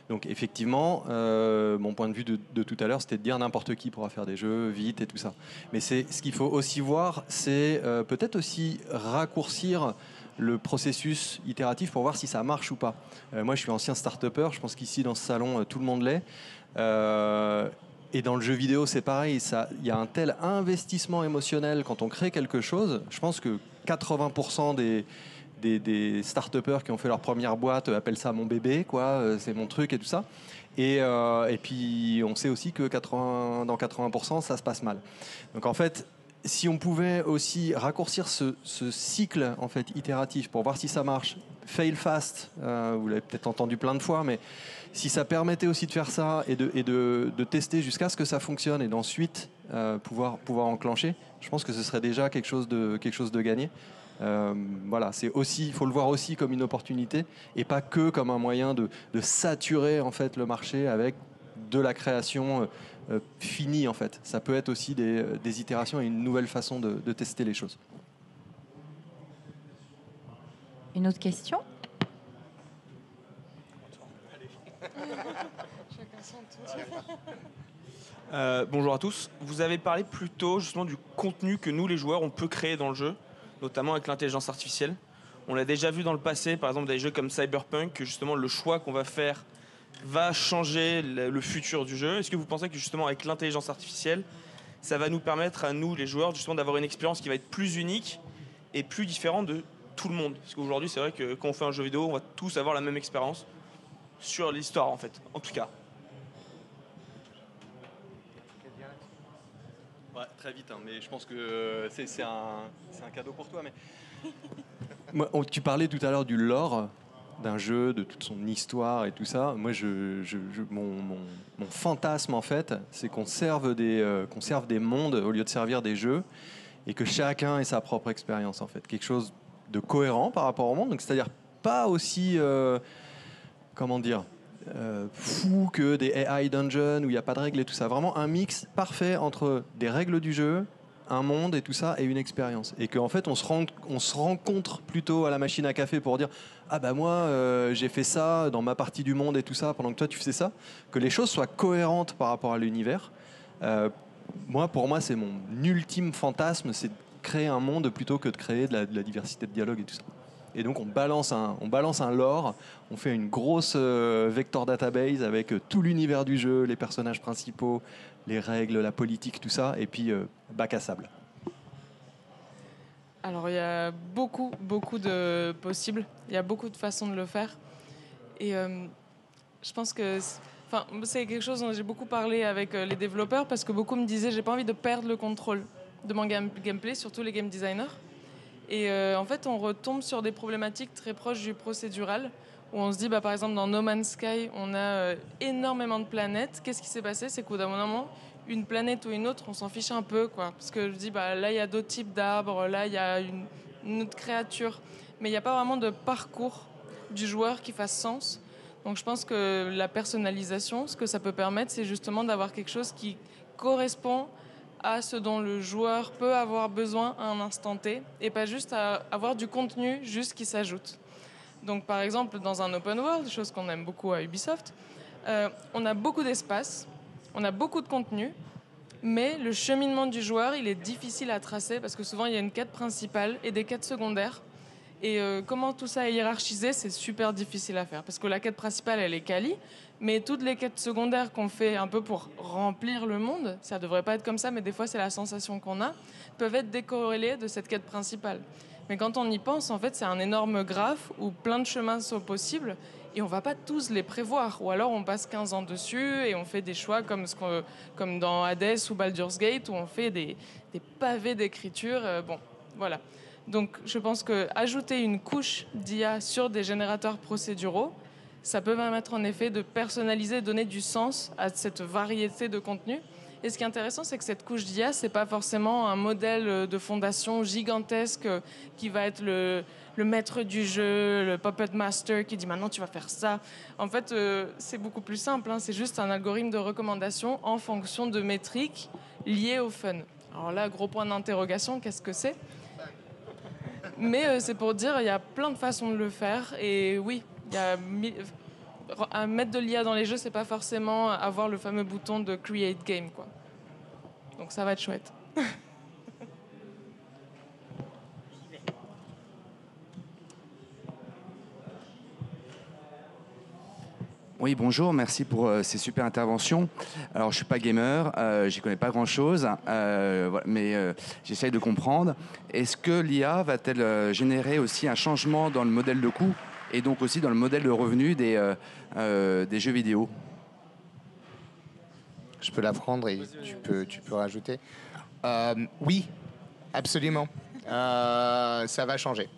Donc effectivement, mon point de vue de tout à l'heure, c'était de dire n'importe qui pourra faire des jeux vite et tout ça. Mais ce qu'il faut aussi voir, c'est peut-être aussi raccourcir le processus itératif pour voir si ça marche ou pas. Moi, je suis ancien start-upper, je pense qu'ici, dans ce salon, tout le monde l'est. Et dans le jeu vidéo, c'est pareil. Il y a un tel investissement émotionnel quand on crée quelque chose. Je pense que 80% des start-upers qui ont fait leur première boîte appellent ça mon bébé, quoi. C'est mon truc et tout ça. Et puis, on sait aussi que dans 80%, ça se passe mal. Donc, en fait, si on pouvait aussi raccourcir ce cycle en fait, itératif pour voir si ça marche, fail fast, vous l'avez peut-être entendu plein de fois, mais si ça permettait aussi de faire ça et de tester jusqu'à ce que ça fonctionne et d'ensuite pouvoir enclencher, je pense que ce serait déjà quelque chose de gagné. Voilà, il faut le voir aussi comme une opportunité et pas que comme un moyen de saturer en fait le marché avec de la création finie en fait. Ça peut être aussi des itérations et une nouvelle façon de tester les choses. Une autre question? Bonjour à tous. Vous avez parlé plus tôt justement du contenu que nous les joueurs on peut créer dans le jeu, notamment avec l'intelligence artificielle. On l'a déjà vu dans le passé, par exemple dans des jeux comme Cyberpunk, que justement le choix qu'on va faire va changer le futur du jeu. Est-ce que vous pensez que justement avec l'intelligence artificielle, ça va nous permettre à nous les joueurs justement d'avoir une expérience qui va être plus unique et plus différente de tout le monde? Parce qu'aujourd'hui c'est vrai que quand on fait un jeu vidéo, on va tous avoir la même expérience sur l'histoire en fait, en tout cas. Ouais, très vite, hein, mais je pense que c'est un cadeau pour toi. Mais moi, tu parlais tout à l'heure du lore d'un jeu, de toute son histoire et tout ça. Moi, mon fantasme en fait, c'est qu'on serve des mondes au lieu de servir des jeux, et que chacun ait sa propre expérience en fait, quelque chose de cohérent par rapport au monde. Donc, c'est-à-dire pas aussi fou que des AI dungeons où il n'y a pas de règles et tout ça. Vraiment un mix parfait entre des règles du jeu, un monde et tout ça, et une expérience. Et qu'en fait, on se rencontre plutôt à la machine à café pour dire « Ah bah moi, j'ai fait ça dans ma partie du monde et tout ça, pendant que toi, tu faisais ça. » Que les choses soient cohérentes par rapport à l'univers. Pour moi, c'est mon ultime fantasme, c'est de créer un monde plutôt que de créer de la diversité de dialogue et tout ça. Et donc on balance un lore, on fait une grosse vector database avec tout l'univers du jeu, les personnages principaux, les règles, la politique, tout ça, et puis bac à sable. Alors, il y a beaucoup, beaucoup de possibles. Il y a beaucoup de façons de le faire. Et je pense que c'est quelque chose dont j'ai beaucoup parlé avec les développeurs parce que beaucoup me disaient j'ai pas envie de perdre le contrôle de mon gameplay, surtout les game designers. Et en fait, on retombe sur des problématiques très proches du procédural où on se dit, par exemple, dans No Man's Sky, on a énormément de planètes. Qu'est-ce qui s'est passé? C'est qu'au bout d'un moment, une planète ou une autre, on s'en fiche un peu, quoi. Parce que je dis, là, il y a d'autres types d'arbres, là, il y a une autre créature. Mais il n'y a pas vraiment de parcours du joueur qui fasse sens. Donc je pense que la personnalisation, ce que ça peut permettre, c'est justement d'avoir quelque chose qui correspond à ce dont le joueur peut avoir besoin à un instant T et pas juste à avoir du contenu juste qui s'ajoute. Donc par exemple dans un open world, chose qu'on aime beaucoup à Ubisoft, on a beaucoup d'espace, on a beaucoup de contenu, mais le cheminement du joueur il est difficile à tracer parce que souvent il y a une quête principale et des quêtes secondaires. Et comment tout ça est hiérarchisé, c'est super difficile à faire. Parce que la quête principale, elle est quali, mais toutes les quêtes secondaires qu'on fait un peu pour remplir le monde, ça ne devrait pas être comme ça, mais des fois c'est la sensation qu'on a, peuvent être décorrélées de cette quête principale. Mais quand on y pense, en fait, c'est un énorme graphe où plein de chemins sont possibles et on ne va pas tous les prévoir. Ou alors on passe 15 ans dessus et on fait des choix comme dans Hades ou Baldur's Gate où on fait des pavés d'écriture. Bon, voilà. Donc je pense qu'ajouter une couche d'IA sur des générateurs procéduraux, ça peut permettre en effet de personnaliser, donner du sens à cette variété de contenus. Et ce qui est intéressant, c'est que cette couche d'IA, ce n'est pas forcément un modèle de fondation gigantesque qui va être le maître du jeu, le puppet master qui dit maintenant tu vas faire ça. En fait, c'est beaucoup plus simple, hein. C'est juste un algorithme de recommandation en fonction de métriques liées au fun. Alors là, gros point d'interrogation, qu'est-ce que c'est ? Mais c'est pour dire, il y a plein de façons de le faire. Et oui, mettre de l'IA dans les jeux, c'est pas forcément avoir le fameux bouton de Create Game, quoi. Donc ça va être chouette. Oui, bonjour, merci pour ces super interventions. Alors, je ne suis pas gamer, j'y connais pas grand-chose, voilà, mais j'essaye de comprendre. Est-ce que l'IA va-t-elle générer aussi un changement dans le modèle de coût et donc aussi dans le modèle de revenu des jeux vidéo? Je peux la prendre et tu peux rajouter. Oui, absolument. Ça va changer.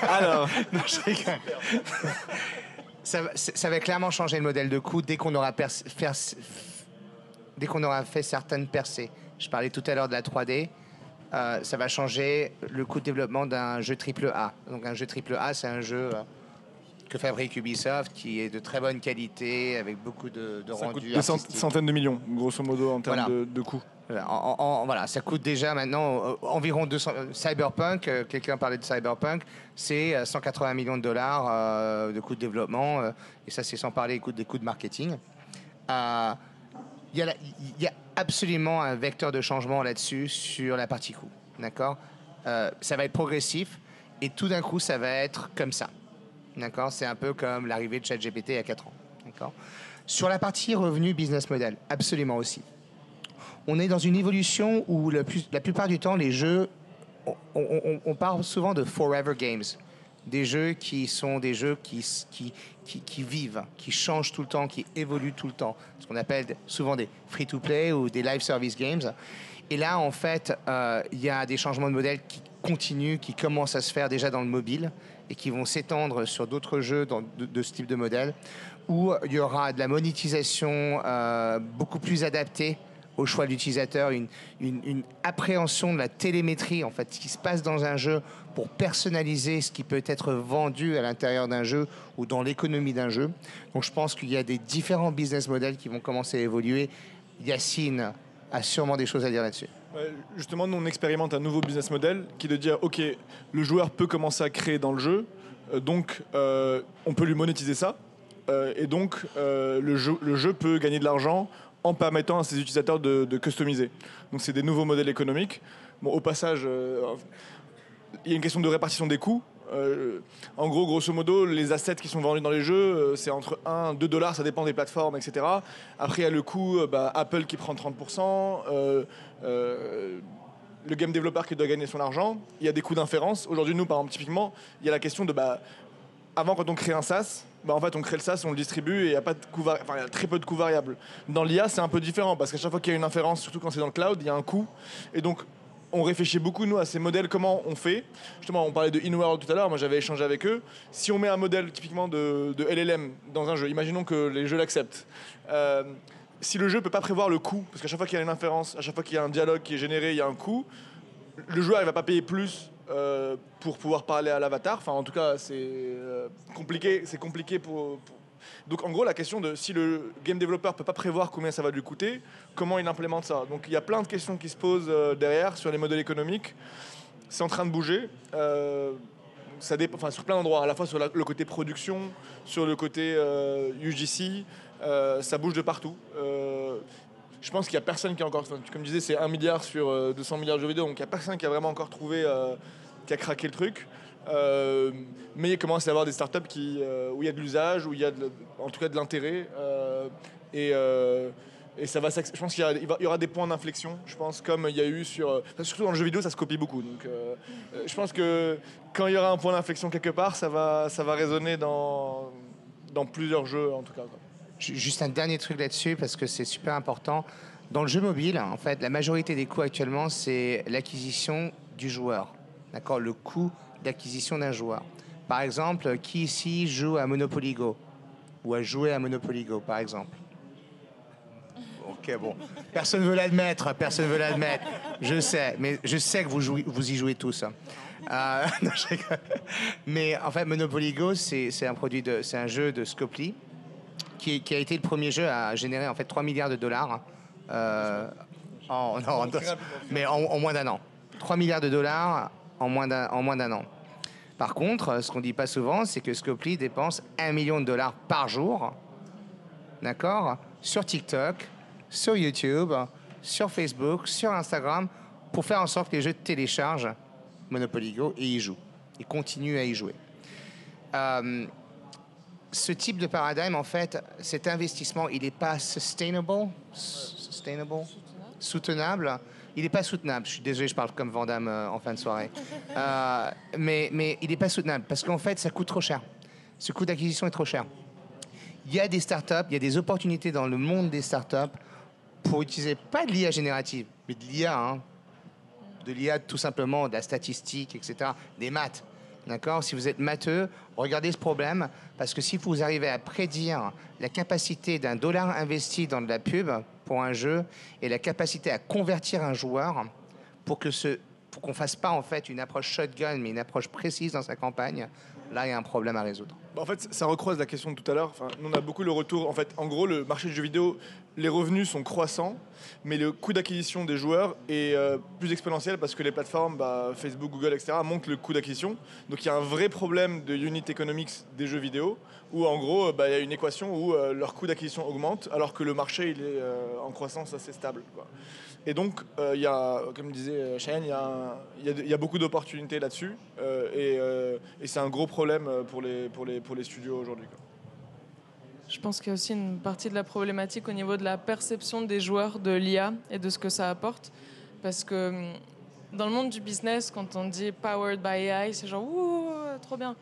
Alors, non, je rigole. Ça va clairement changer le modèle de coût dès qu'on aura fait certaines percées. Je parlais tout à l'heure de la 3D. Ça va changer le coût de développement d'un jeu AAA. Donc un jeu AAA, c'est un jeu que fabrique Ubisoft qui est de très bonne qualité avec beaucoup de rendu artistique. Des centaines de millions, grosso modo, en termes de coûts. Voilà, ça coûte déjà maintenant environ 200. Cyberpunk, quelqu'un parlait de Cyberpunk, c'est 180 millions de dollars de coûts de développement, et ça c'est sans parler des coûts de marketing. Il y a absolument un vecteur de changement là-dessus sur la partie coût, d'accord. Ça va être progressif, et tout d'un coup ça va être comme ça, d'accord. C'est un peu comme l'arrivée de ChatGPT il y a 4 ans, d'accord. Sur la partie revenu business model, absolument aussi. On est dans une évolution où la plupart du temps, les jeux, on parle souvent de forever games, des jeux qui sont des jeux qui vivent, qui changent tout le temps, qui évoluent tout le temps, ce qu'on appelle souvent des free-to-play ou des live service games. Et là, en fait, il y a des changements de modèle qui continuent, qui commencent à se faire déjà dans le mobile et qui vont s'étendre sur d'autres jeux de ce type de modèle, où il y aura de la monétisation beaucoup plus adaptée au choix de l'utilisateur, une appréhension de la télémétrie, en fait, ce qui se passe dans un jeu pour personnaliser ce qui peut être vendu à l'intérieur d'un jeu ou dans l'économie d'un jeu. Donc je pense qu'il y a des différents business models qui vont commencer à évoluer. Yacine a sûrement des choses à dire là-dessus. Justement, nous on expérimente un nouveau business model qui est de dire, ok, le joueur peut commencer à créer dans le jeu, donc on peut lui monétiser ça, et donc le jeu peut gagner de l'argent en permettant à ses utilisateurs de customiser. Donc c'est des nouveaux modèles économiques. Bon, au passage, il y a une question de répartition des coûts. En gros, grosso modo, les assets qui sont vendus dans les jeux, c'est entre 1 2 $, ça dépend des plateformes, etc. Après, il y a le coût, Apple qui prend 30%, le game developer qui doit gagner son argent, il y a des coûts d'inférence. Aujourd'hui, nous, par exemple, typiquement, il y a la question de, avant, quand on crée un SaaS, en fait, on crée le SaaS, on le distribue et il y a pas de coûts il y a très peu de coûts variables. Dans l'IA, c'est un peu différent parce qu'à chaque fois qu'il y a une inférence, surtout quand c'est dans le cloud, il y a un coût. Et donc, on réfléchit beaucoup, nous, à ces modèles, comment on fait. Justement, on parlait de InWorld tout à l'heure, moi j'avais échangé avec eux. Si on met un modèle typiquement de LLM dans un jeu, imaginons que les jeux l'acceptent. Si le jeu ne peut pas prévoir le coût, parce qu'à chaque fois qu'il y a une inférence, à chaque fois qu'il y a un dialogue qui est généré, il y a un coût, le joueur ne va pas payer plus pour pouvoir parler à l'avatar. Enfin, en tout cas, c'est compliqué pour... Donc, en gros, la question de si le game developer ne peut pas prévoir combien ça va lui coûter, comment il implémente ça. Donc, il y a plein de questions qui se posent derrière sur les modèles économiques. C'est en train de bouger. Ça dépend, sur plein d'endroits, à la fois sur le côté production, sur le côté UGC, ça bouge de partout. Je pense qu'il n'y a personne qui a encore... Comme je disais, c'est 1 milliard sur 200 milliards de jeux vidéo, donc il n'y a personne qui a vraiment encore trouvé, qui a craqué le truc. Mais il commence à y avoir des startups où il y a de l'usage, où il y a en tout cas de l'intérêt. Et ça va, je pense qu'il y aura des points d'inflexion, je pense, comme il y a eu surtout dans le jeu vidéo, ça se copie beaucoup. Donc, je pense que quand il y aura un point d'inflexion quelque part, ça va résonner dans plusieurs jeux, en tout cas, quoi. Juste un dernier truc là-dessus, parce que c'est super important. Dans le jeu mobile, en fait, la majorité des coûts actuellement, c'est l'acquisition du joueur. D'accord ? Le coût d'acquisition d'un joueur. Par exemple, qui ici joue à Monopoly Go ? Ou a joué à Monopoly Go, par exemple ? Ok, bon. Personne ne veut l'admettre, personne ne veut l'admettre. Je sais, mais je sais que vous y jouez tous. Non, je rigole. Mais en fait, Monopoly Go, c'est un jeu de Scopely qui a été le premier jeu à générer en fait 3 milliards de dollars en moins d'un an. 3 milliards de dollars en moins d'un an. Par contre, ce qu'on ne dit pas souvent, c'est que Scopely dépense 1 million de dollars par jour, d'accord, sur TikTok, sur YouTube, sur Facebook, sur Instagram, pour faire en sorte que les jeux téléchargent Monopoly Go et y jouent. Ils continuent à y jouer. Ce type de paradigme, en fait, cet investissement, il n'est pas soutenable. Il n'est pas soutenable. Je suis désolé, je parle comme Van Damme en fin de soirée. Mais il n'est pas soutenable parce qu'en fait, ça coûte trop cher. Ce coût d'acquisition est trop cher. Il y a des startups, il y a des opportunités dans le monde des startups pour utiliser pas de l'IA générative, mais de l'IA, de l'IA tout simplement, de la statistique, etc., des maths. D'accord ? Si vous êtes matheux, regardez ce problème, parce que si vous arrivez à prédire la capacité d'un dollar investi dans de la pub pour un jeu et la capacité à convertir un joueur pour qu'on ne fasse pas en fait une approche shotgun, mais une approche précise dans sa campagne, là, il y a un problème à résoudre. En fait, ça recroise la question de tout à l'heure. Enfin, nous, on a beaucoup le retour. En fait, en gros, le marché du jeu vidéo, les revenus sont croissants, mais le coût d'acquisition des joueurs est plus exponentiel parce que les plateformes, Facebook, Google, etc., montent le coût d'acquisition. Donc, il y a un vrai problème de unit economics des jeux vidéo où, en gros, il y a une équation où leur coût d'acquisition augmente alors que le marché, il est en croissance assez stable, quoi. Et donc, il y a, comme disait Cheyenne, il y a beaucoup d'opportunités là-dessus. Et c'est un gros problème pour les studios aujourd'hui, quoi. Je pense qu'il y a aussi une partie de la problématique au niveau de la perception des joueurs de l'IA et de ce que ça apporte. Parce que dans le monde du business, quand on dit « powered by AI », c'est genre « ouh, trop bien ».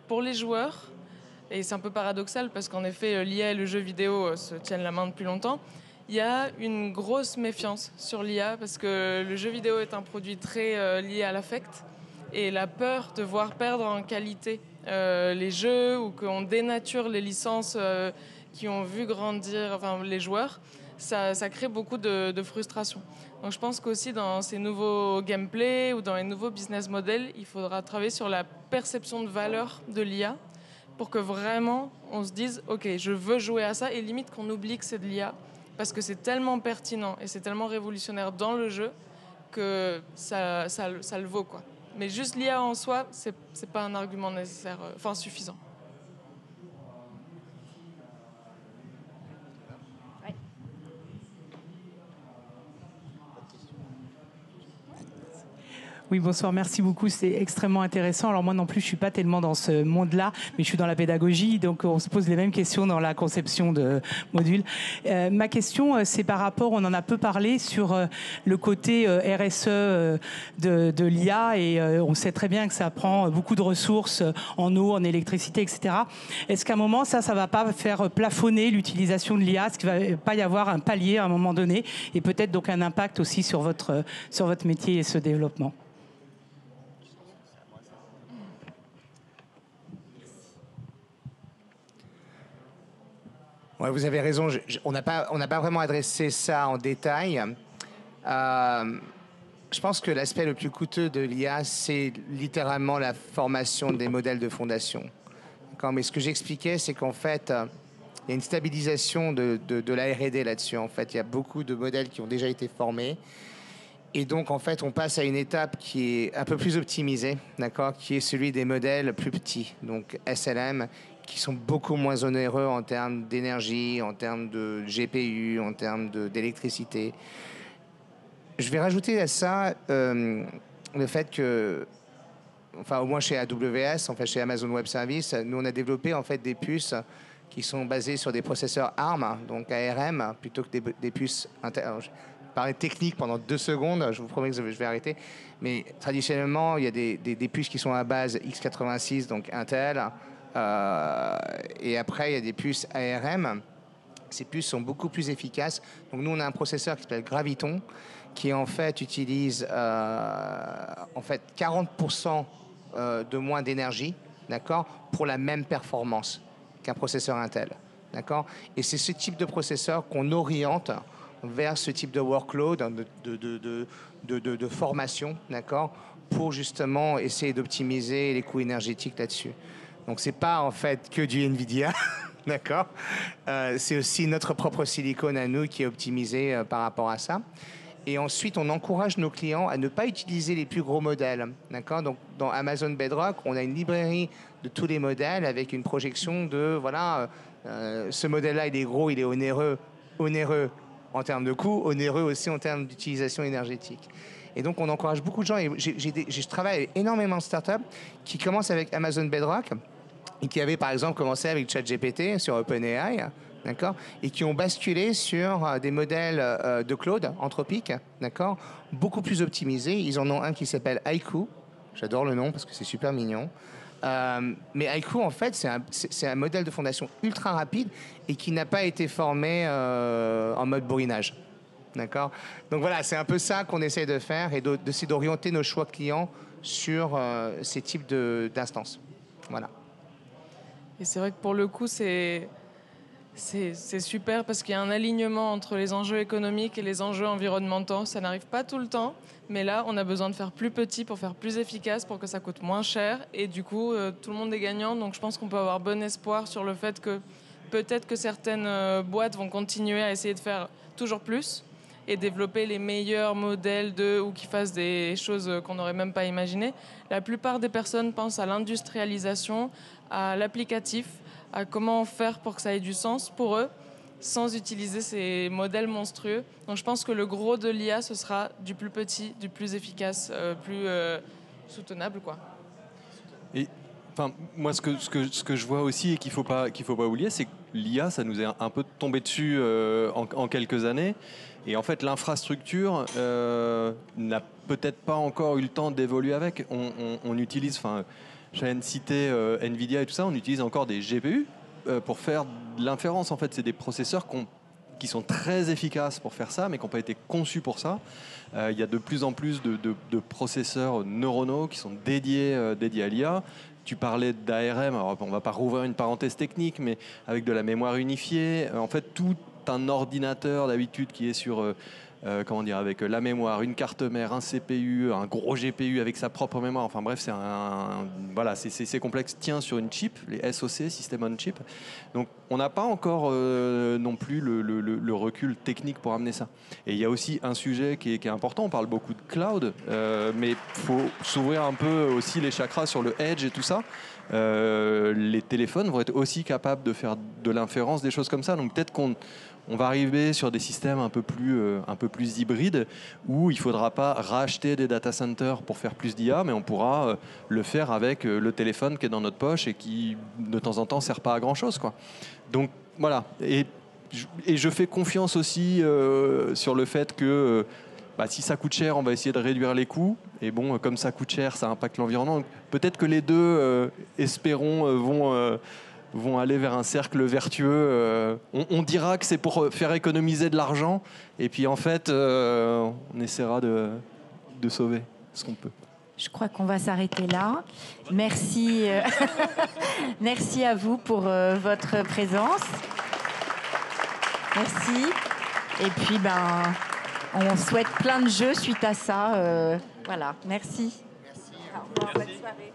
Pour les joueurs, et c'est un peu paradoxal parce qu'en effet, l'IA et le jeu vidéo se tiennent la main depuis longtemps, il y a une grosse méfiance sur l'IA parce que le jeu vidéo est un produit très lié à l'affect et la peur de voir perdre en qualité les jeux ou qu'on dénature les licences qui ont vu grandir les joueurs, ça crée beaucoup de frustration. Donc je pense qu'aussi dans ces nouveaux gameplays ou dans les nouveaux business models, il faudra travailler sur la perception de valeur de l'IA pour que vraiment on se dise « Ok, je veux jouer à ça » et limite qu'on oublie que c'est de l'IA. Parce que c'est tellement pertinent et c'est tellement révolutionnaire dans le jeu que ça le vaut, quoi. Mais juste l'IA en soi, c'est pas un argument nécessaire, suffisant. Oui, bonsoir, merci beaucoup, c'est extrêmement intéressant. Alors moi non plus, je ne suis pas tellement dans ce monde-là, mais je suis dans la pédagogie, donc on se pose les mêmes questions dans la conception de modules. Ma question, c'est par rapport, on en a peu parlé, sur le côté RSE de l'IA, et on sait très bien que ça prend beaucoup de ressources en eau, en électricité, etc. Est-ce qu'à un moment, ça ne va pas faire plafonner l'utilisation de l'IA? Est-ce qu'il ne va pas y avoir un palier à un moment donné, et peut-être donc un impact aussi sur votre métier et ce développement? Ouais, vous avez raison. On n'a pas vraiment adressé ça en détail. Je pense que l'aspect le plus coûteux de l'IA, c'est littéralement la formation des modèles de fondation. Mais ce que j'expliquais, c'est qu'en fait, il y a une stabilisation de la R&D là-dessus. En fait, il y a beaucoup de modèles qui ont déjà été formés. Et donc, en fait, on passe à une étape qui est un peu plus optimisée, d'accord, qui est celui des modèles plus petits, donc SLM, qui sont beaucoup moins onéreux en termes d'énergie, en termes de GPU, en termes d'électricité. Je vais rajouter à ça le fait que, enfin, au moins chez AWS, en fait, chez Amazon Web Services, nous, on a développé en fait des puces qui sont basées sur des processeurs ARM, donc ARM, plutôt que des puces parler technique pendant 2 secondes, je vous promets que je vais arrêter. Mais traditionnellement, il y a des puces qui sont à base x86, donc Intel. Et après, il y a des puces ARM. Ces puces sont beaucoup plus efficaces. Donc nous, on a un processeur qui s'appelle Graviton, qui en fait utilise 40% de moins d'énergie, d'accord, pour la même performance qu'un processeur Intel, d'accord. Et c'est ce type de processeur qu'on oriente vers ce type de workload, de formation, d'accord, pour justement essayer d'optimiser les coûts énergétiques là-dessus. Donc c'est pas en fait que du Nvidia, d'accord. C'est aussi notre propre silicone à nous qui est optimisé par rapport à ça. Et ensuite, on encourage nos clients à ne pas utiliser les plus gros modèles, d'accord. Donc dans Amazon Bedrock, on a une librairie de tous les modèles avec une projection de voilà, ce modèle-là il est gros, il est onéreux en termes de coûts, onéreux aussi en termes d'utilisation énergétique. Et donc, on encourage beaucoup de gens. Et je travaille avec énormément de startups qui commencent avec Amazon Bedrock et qui avaient, par exemple, commencé avec ChatGPT sur OpenAI, d'accord, et qui ont basculé sur des modèles de cloud anthropique, d'accord, beaucoup plus optimisés. Ils en ont un qui s'appelle Haiku. J'adore le nom parce que c'est super mignon. Mais Haiku, en fait, c'est un modèle de fondation ultra rapide et qui n'a pas été formé en mode bourrinage. D'accord. Donc voilà, c'est un peu ça qu'on essaie de faire et d'essayer d'orienter nos choix clients sur ces types d'instances. Voilà. Et c'est vrai que pour le coup, c'est super parce qu'il y a un alignement entre les enjeux économiques et les enjeux environnementaux. Ça n'arrive pas tout le temps, mais là, on a besoin de faire plus petit pour faire plus efficace, pour que ça coûte moins cher. Et du coup, tout le monde est gagnant. Donc je pense qu'on peut avoir bon espoir sur le fait que peut-être que certaines boîtes vont continuer à essayer de faire toujours plus et développer les meilleurs modèles ou qui fassent des choses qu'on n'aurait même pas imaginées. La plupart des personnes pensent à l'industrialisation, à l'applicatif, à comment faire pour que ça ait du sens pour eux, sans utiliser ces modèles monstrueux. Donc je pense que le gros de l'IA, ce sera du plus petit, du plus efficace, plus soutenable, quoi. Et enfin, moi, ce que je vois aussi et qu'il faut pas oublier, c'est que l'IA, ça nous est un peu tombé dessus en quelques années. Et en fait, l'infrastructure n'a peut-être pas encore eu le temps d'évoluer avec. On utilise, enfin, je viens de citer Nvidia et tout ça, on utilise encore des GPU pour faire de l'inférence. En fait, c'est des processeurs qui sont très efficaces pour faire ça, mais qui n'ont pas été conçus pour ça. Il y a de plus en plus de processeurs neuronaux qui sont dédiés à l'IA. Tu parlais d'ARM, alors on ne va pas rouvrir une parenthèse technique, mais avec de la mémoire unifiée. En fait, tout un ordinateur d'habitude qui est sur avec la mémoire, une carte mère, un CPU, un gros GPU avec sa propre mémoire. Enfin bref, c'est complexe. Tient sur une chip, les SoC, System on Chip. Donc on n'a pas encore non plus le recul technique pour amener ça. Et il y a aussi un sujet qui est important. On parle beaucoup de cloud, mais il faut s'ouvrir un peu aussi les chakras sur le edge et tout ça. les téléphones vont être aussi capables de faire de l'inférence, des choses comme ça. Donc peut-être qu'on va arriver sur des systèmes un peu plus hybrides où il ne faudra pas racheter des data centers pour faire plus d'IA, mais on pourra le faire avec le téléphone qui est dans notre poche et qui, de temps en temps, ne sert pas à grand-chose, quoi. Donc voilà. Et je fais confiance aussi sur le fait que si ça coûte cher, on va essayer de réduire les coûts. Et bon, comme ça coûte cher, ça impacte l'environnement. Donc, peut-être que les deux, espérons, vont aller vers un cercle vertueux. On dira que c'est pour faire économiser de l'argent. Et puis, en fait, on essaiera de sauver ce qu'on peut. Je crois qu'on va s'arrêter là. Merci, merci à vous pour votre présence. Merci. Et puis, on souhaite plein de jeux suite à ça. Voilà, merci. Merci. Au revoir, bonne soirée.